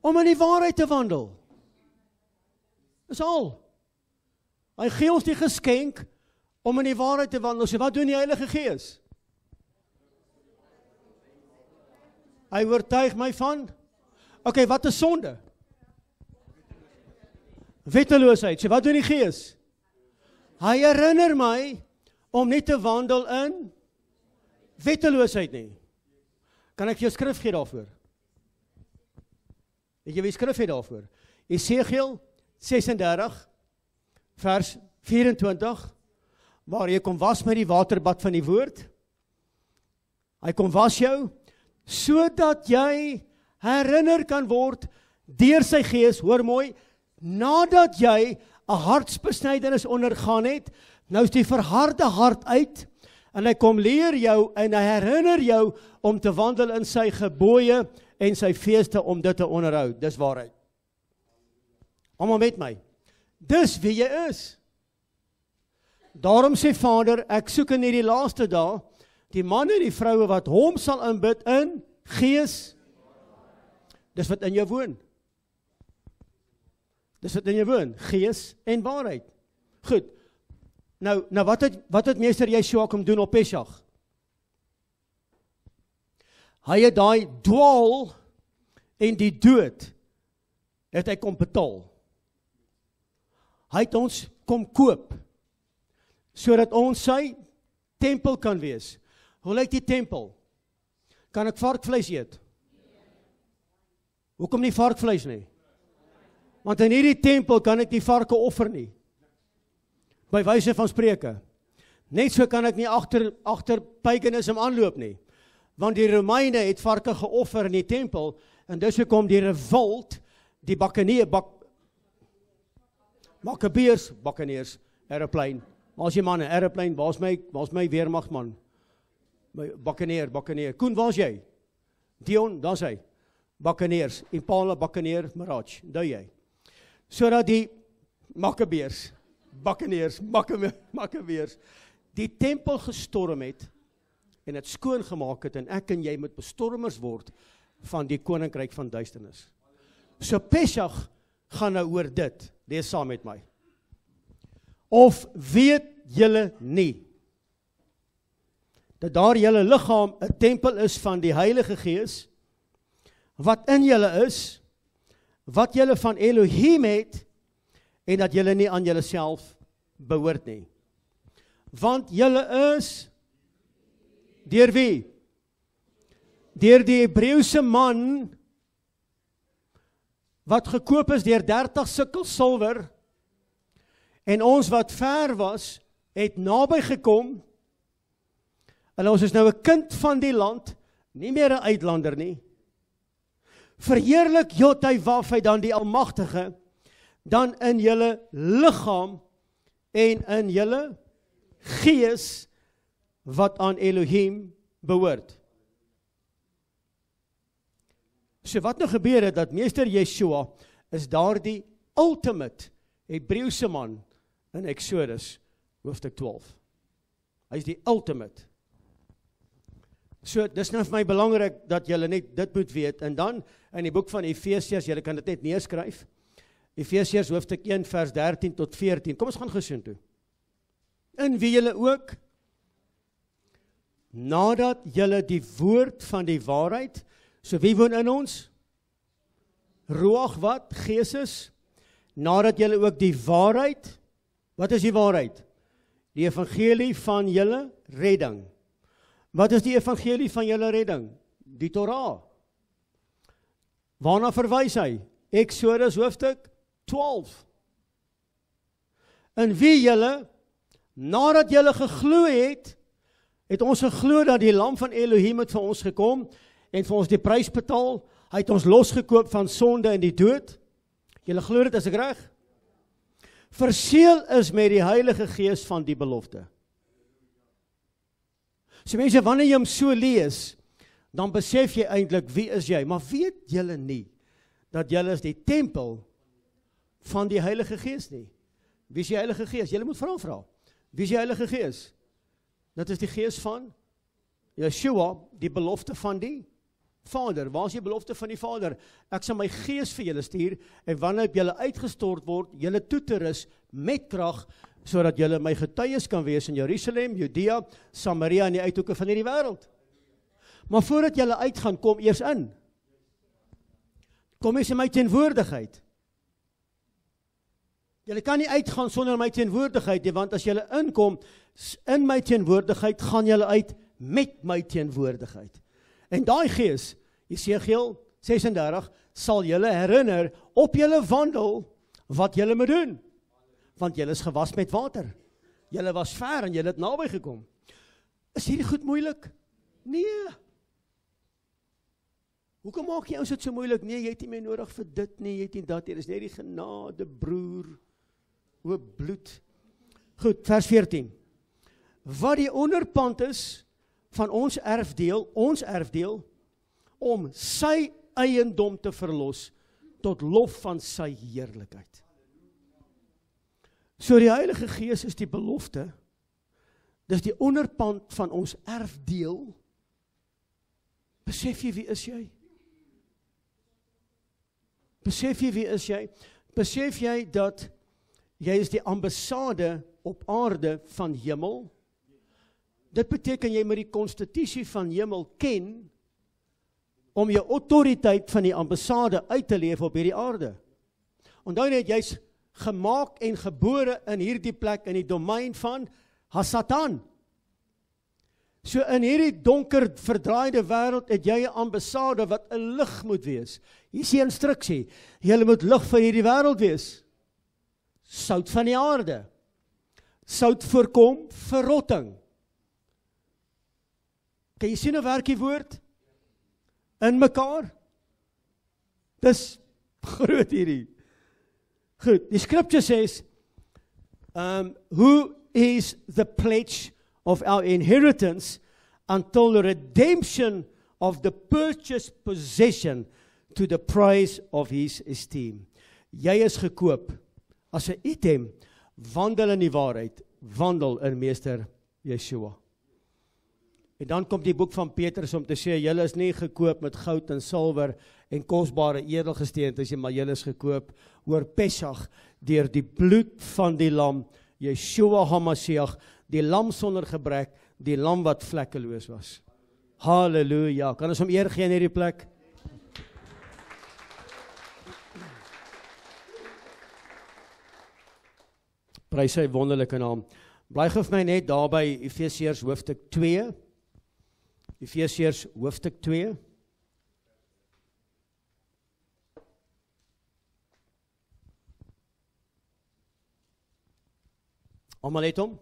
Om in die waarheid te wandel. Dis al. Hy gee ons die geskenk, om in die waarheid te wandel. So wat doen die Heilige Gees? Hy oortuig my van, okay, wat is sonde? Wetteloosheid. So wat doen die Gees? Hy herinner my om nie te wandel in wetteloosheid nie. Kan ek jou skrif gee daarvoor? Weet jy wie skrif het daarvoor? Esegiel 36 vers 24, waar jy kom was met die waterbad van die woord. Hy kom was jou, sodat jy herinner kan word deur sy Gees, hoor mooi, nadat jy 'n hartsbesnydenis ondergaan het, nou is die verharde hart uit, en hy kom leer jou, en hy herinner jou, om te wandel in sy gebooie, en sy feeste, om dit te onderhou. Dis waarheid. Almal met my. Dis wie jy is. Daarom sê Vader, ek soek in hierdie laaste dae, die manne en die vroue wat hom sal aanbid in gees. Dis wat in jou woon. Dis wat in jou woon, gees en waarheid. Goed. Nou wat het meester Yeshua kom doen op Pesach? Hy het daai dwaal en die dood het hy kom betaal. Hy het ons kom koop, sodat ons sy tempel kan wees. Hoe lyk die tempel? Kan ek varkvleis eet? Hoekom nie varkvleis nie? Want in hierdie tempel kan ek nie varke offer nie. By wyse van spreuke. Net so kan ek nie agter paganisme aanloop nie. Want die Romeine het varke geoffer in die tempel, en dus kom die revolt, die Bakkeneers, aeroplane. Waar's die manne, aeroplane, waar's my weermagman? Bakkeneer. Koen, waar's jy? Dion, daar's hy. Bakkeneers, Impala, Bakkeneer, Mirage, daar jy. Sodat die Bakkeneers, die tempel gestorm het, en het skoon gemaak het, en ek en jy moet bestormers word, van die koninkryk van duisternis. So Pesach gaan nou oor dit, lees saam met my. Of weet julle nie, dat daar julle liggaam 'n tempel is van die Heilige Gees, wat in julle is, wat julle van Elohim het, en dat julle nie aan julle self behoort nie. Want julle is, deur wie? Deur die Hebreëse man, wat gekoop is deur 30 sikkel silwer, en ons wat ver was, het naby gekom, en ons is nou 'n kind van die land, nie meer 'n uitlander nie. Verheerlik Jotywaf dan die Almagtige, dan in julle liggaam, en in julle gees, wat aan Elohim behoort. So wat nou gebeur het, dat meester Yeshua is daar die ultimate Hebreëse man in Exodus hoofstuk 12. Hy is die ultimate. So dis nou vir my belangrik dat julle net dit moet weet, en dan in die boek van Efesiërs, julle kan dit net neerskryf, Efesiërs hoofstuk 1 vers 13 tot 14, kom ons gaan gesoen toe. In wie julle ook, nadat julle die woord van die waarheid, so wie woon in ons? Ruach wat? Gees is? nadat julle ook die waarheid, wat is die waarheid? Die evangelie van julle redding. Wat is die evangelie van julle redding? Die Torah. Waarna verwys hy? Exodus hoofstuk 12. In wie julle, nadat julle geglo het, het ons geglo dat die lam van Elohim het vir ons gekom, en vir ons die prys betaal, hy het ons losgekoop van sonde en die dood. Julle glo dit, is ek reg? Verseël is met die Heilige Gees van die belofte. So mense, wanneer jy hom so lees, dan besef jy eintlik, wie is jy? Maar weet julle nie, dat julle is die tempel van die Heilige Gees nie? Wie is die Heilige Gees? Julle moet vra. Wie is die Heilige Gees? Dit is die Gees van Yeshua, die belofte van die Vader. Waar is die belofte van die Vader? Ek sal my Gees vir julle stuur, en wanneer op julle uitgestort word, julle toe te rus met krag, sodat julle my getuies kan wees in Jerusalem, Judea, Samaria en die uithoeke van hierdie wêreld. Maar voordat julle uitgaan, kom eers in. Kom eers in my teenwoordigheid. Julle kan nie uitgaan sonder my teenwoordigheid nie, want as julle inkom in my teenwoordigheid, gaan julle uit met my teenwoordigheid. En daai Gees, Jesegiel 36, sal julle herinner op julle wandel wat julle moet doen. Want julle is gewas met water. Julle was ver en julle het naby gekom. Is hierdie goed moeilik? Nee. Hoekom maak jy ons dit so moeilik? Nee, jy het nie meer nodig vir dit nie, jy het nie dat nie. Dis net die genade, broer. O bloed. Goed, vers 14. Wat die onderpand is van ons erfdeel, om sy eiendom te verlos, tot lof van sy heerlikheid. So die Heilige Gees is die belofte, dis die onderpand van ons erfdeel. Besef jy wie is jy? Besef jy wie is jy? Besef jy dat jy is die ambassade op aarde van hemel? Dit beteken jy moet die konstitusie van hemel ken, om jou autoriteit van die ambassade uit te leef op hierdie aarde. Onthou net, jy's gemaak en gebore in hierdie plek, in die domein van Hasatan. So in hierdie donker, verdraaide wêreld, het jy 'n ambassade wat 'n lig moet wees. Hier is die instruksie, julle moet lig vir hierdie wêreld wees. Sout van die aarde. Sout voorkom verrotting. Kan jy sien hoe werk die woord? In mekaar? Dis groot hierdie. Goed, die scripture says, who is the pledge of our inheritance until the redemption of the purchased possession to the price of his esteem. Jy is gekoop as 'n item, wandel in die waarheid, wandel in meester Yeshua. En dan kom die boek van Petrus om te sê, julle is nie gekoop met goud en silwer en kosbare edelgesteentes, maar julle is gekoop oor Pesach, deur die bloed van die lam, Yeshua HaMashiach, die lam sonder gebrek, die lam wat vlekkeloos was. Halleluja, kan ons hom eer gee in hierdie plek? Prys sy wonderlike naam. Bly gou vir my net daar by Efesiërs hoofstuk 2. Efesiërs hoofstuk 2. Almal het hom?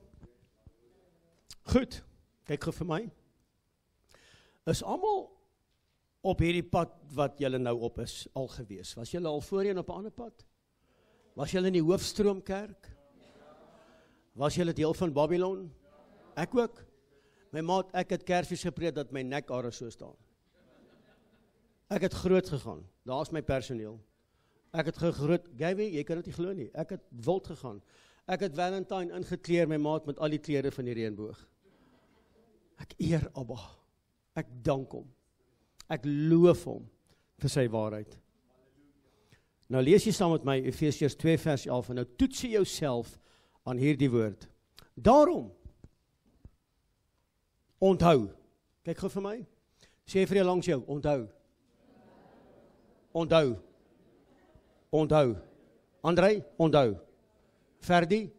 Goed, kyk gou vir my. Is almal op hierdie pad wat julle nou op is, al gewees? Was julle al voorheen op 'n ander pad? Was julle in die Hoofstroomkerk? Was julle deel van Babylon? Ek ook. My maat, ek het Kersfees gepreek dat my nekhare so staan. Ek het groot gegaan. Daar's my personeel. Ek het groot, Gavy, jy kan dit nie glo nie. Ek het wild gegaan. Ek het Valentine ingekleer, my maat, met al die kleure van die reënboog. Ek eer Abba. Ek dank hom. Ek loof hom vir sy waarheid. Nou lees jy saam met my Efesiërs 2 vers 11 en nou toets jy jouself aan hierdie woord. Daarom onthou. Kyk gou vir my. Sê vir jou langs jou, onthou. Onthou. Onthou. Andrei, onthou. Ferdi,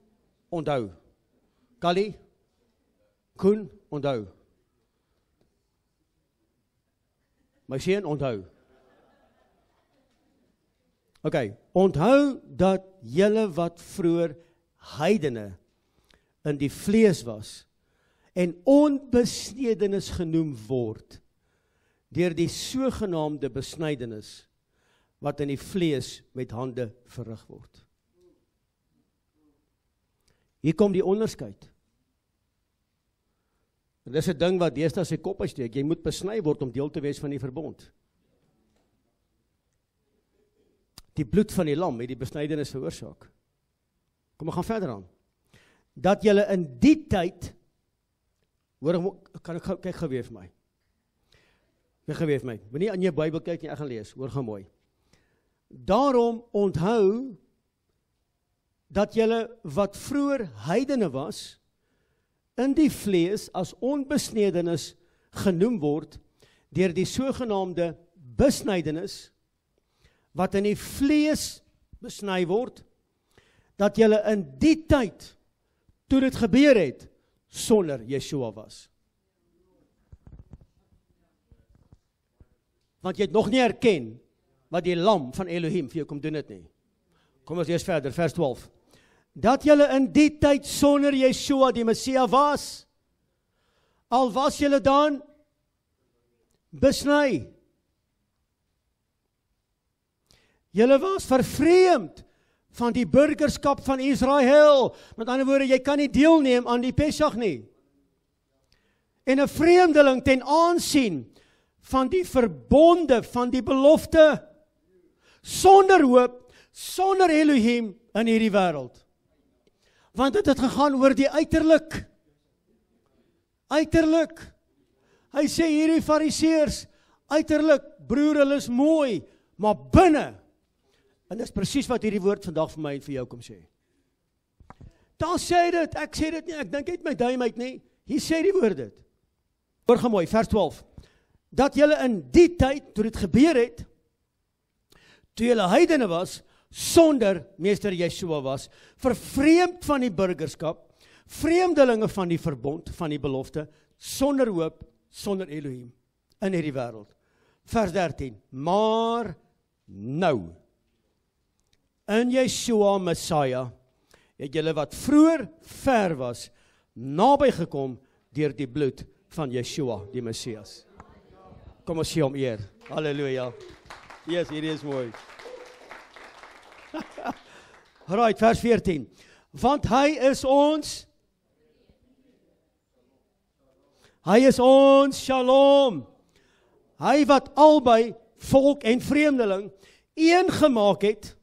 onthou. Kali, Koen, onthou. My seun, onthou. Ok, onthou dat julle wat vroeër heidene in die vlees was en onbesnedenis genoem word deur die sogenaamde besnydenis wat in die vlees met hande verrig word. Hier kom die onderskeid. En dis 'n ding wat deesdae sy kop uitsteek. Jy moet besny word om deel te wees van die verbond. Die bloed van die lam het die besnydenis veroorsaak. Kom, ons gaan verder aan. Dat julle in die tyd, hoor, kan ek kyk gou weer vir my. Kyk gou weer vir my. Moenie aan jou Bybel kyk nie, ek gaan lees. Hoor gou mooi. Daarom onthou dat julle wat vroeër heidene was, in die vlees as onbesnedenis genoem word deur die sogenaamde besnydenis wat in die vlees besny word, dat julle in die tyd toe dit gebeur het sonder Yeshua was. Want jy het nog nie herken wat die lam van Elohim vir jou kom doen het nie. Kom ons lees verder, vers 12. Dat julle in die tyd sonder Yeshua die Messia was, al was julle dan besny. Julle was vervreemd van die burgerskap van Israel. Met ander woorde, jy kan nie deelneem aan die Pesach nie. En 'n vreemdeling ten aansien van die verbonde, van die belofte, sonder hoop, sonder Elohim in hierdie wêreld. Want dit het gegaan oor die uiterlik. Uiterlik. Hy sê hierdie fariseërs, uiterlik, broer, hulle is mooi, maar binne. En dis presies wat hierdie woord vandag vir my en vir jou kom sê. Daar sê dit, ek sê dit nie, ek dink uit my duim uit nie. Hier sê die woord dit. Hoor gou mooi, vers 12. Dat julle in die tyd, toe dit gebeur het, toe julle heidene was, sonder meester Yeshua was, vervreemd van die burgerskap, vreemdelinge van die verbond, van die belofte, sonder hoop, sonder Elohim, in hierdie wêreld. Vers 13, maar nou, in Yeshua Messiah, het julle wat vroeër ver was, naby gekom deur die bloed van Yeshua, die Messias. Kom ons gee hom eer. Halleluja. Yes, hierdie is mooi. Right, vers 14. Want hy is ons shalom. Hy wat albei volk en vreemdeling een gemaak het,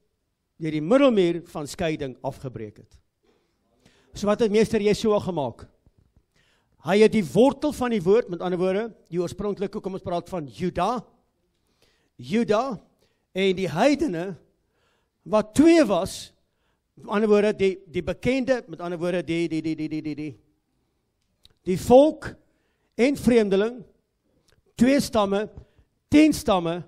deur die middelmuur van skeiding afgebreek het. So wat het meester Yeshua gemaak? Hy het die wortel van die woord, met ander woorde, die oorspronklike, kom ons praat van Juda en die heidene, wat twee was, met ander woorde, die bekende, met ander woorde, die volk en vreemdeling, 2 stamme, 10 stamme,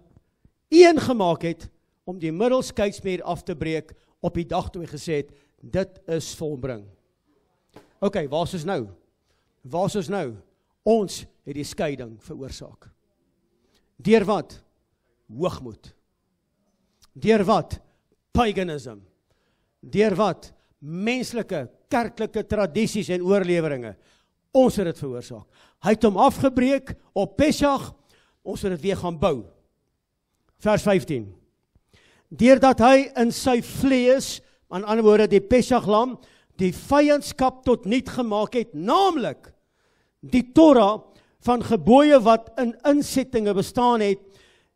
een gemaak het, om die middelskeidsmuur af te breek, op die dag toe hy gesê het, dit is volbring. Ok, waar is ons nou? Waar is ons nou? Ons het die skeiding veroorsaak. Deur wat? Hoogmoed. Deur wat? Paganism. Deur wat? Menslike, kerklike tradisies en oorleweringe. Ons het dit veroorsaak. Hy het hom afgebreek op Pesach, ons het dit weer gaan bou. Vers 15. Deurdat hy in sy vlees, aan ander woorde die Pesachlam, die vyandskap tot niet gemaak het, naamlik die Torah van gebooie wat in insettinge bestaan het,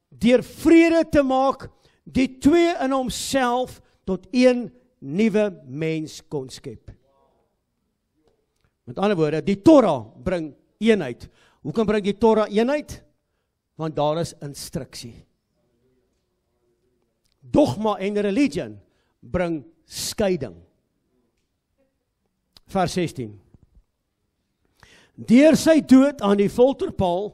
deur vrede te maak, die twee in homself tot een nuwe mens kon skep. Met ander woorde, die Torah bring eenheid. Hoekom bring die Torah eenheid? Want daar is instruksie. Dogma en religion bring skeiding. Vers 16. Deur sy dood aan die folterpaal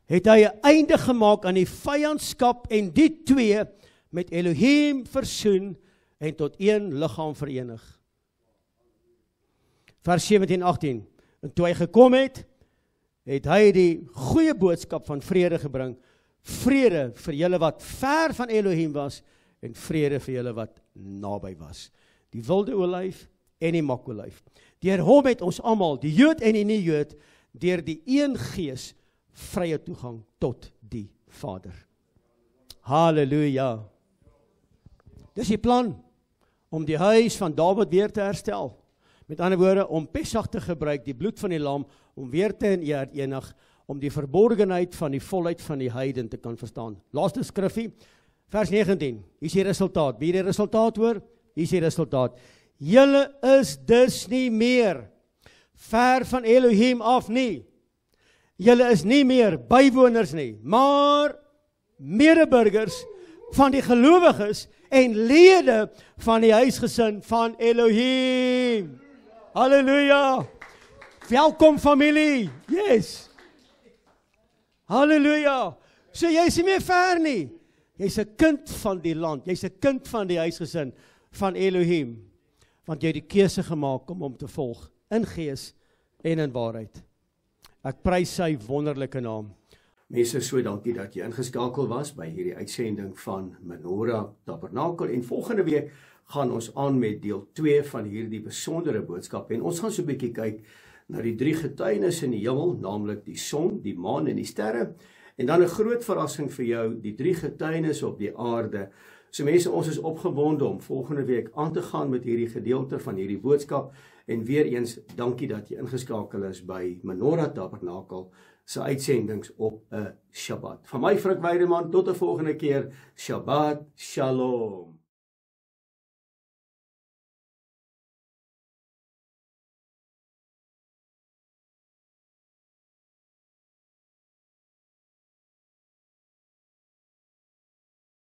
het hy 'n einde gemaak aan die vyandskap en die twee met Elohim versoen en tot een liggaam verenig. Vers 17-18. En toe hy gekom het, het hy die goeie boodskap van vrede gebring. Vrede vir julle wat ver van Elohim was, en vrede vir julle wat naby was. Die wilde olyf en die makolyf. Deur hom het ons almal, die Jood en die nie-Jood, deur die een gees vrye toegang tot die Vader. Halleluja. Dis die plan om die huis van Dawid weer te herstel. Met ander woorde, om Pesach te gebruik, die bloed van die lam, om weer te herenig, om die verborgenheid van die volheid van die heiden te kan verstaan. Laaste skriffie, vers 19. Hier is die resultaat. Wie die resultaat hoor? Hier is die resultaat. Julle is dus nie meer ver van Elohim af nie. Julle is nie meer bywoners nie, maar medeburgers van die gelowiges en lede van die huisgesin van Elohim. Halleluja. Welkom familie. Yes. Halleluja. So jy is nie meer ver nie. Jy's 'n kind van die land. Jy's 'n kind van die huisgesin van Elohim. Want jy het die keuse gemaak om hom te volg in gees en in waarheid. Ek prys sy wonderlike naam. Mense, so dankie dat jy ingeskakel was by hierdie uitsending van Menorah Tabernakel. En volgende week gaan ons aan met deel 2 van hierdie besondere boodskap. En ons gaan so 'n bietjie kyk na die 3 getuienis in die hemel, naamlik die son, die maan en die sterre. En dan 'n groot verrassing vir jou, die 3 getuienis op die aarde. So mense, ons is opgewonde om volgende week aan te gaan met hierdie gedeelte van hierdie boodskap. En weer eens, dankie dat jy ingeskakel is by Menorah Tabernakel se uitsendings op 'n Shabbat. Van my Frik Weideman, tot 'n volgende keer. Shabbat Shalom.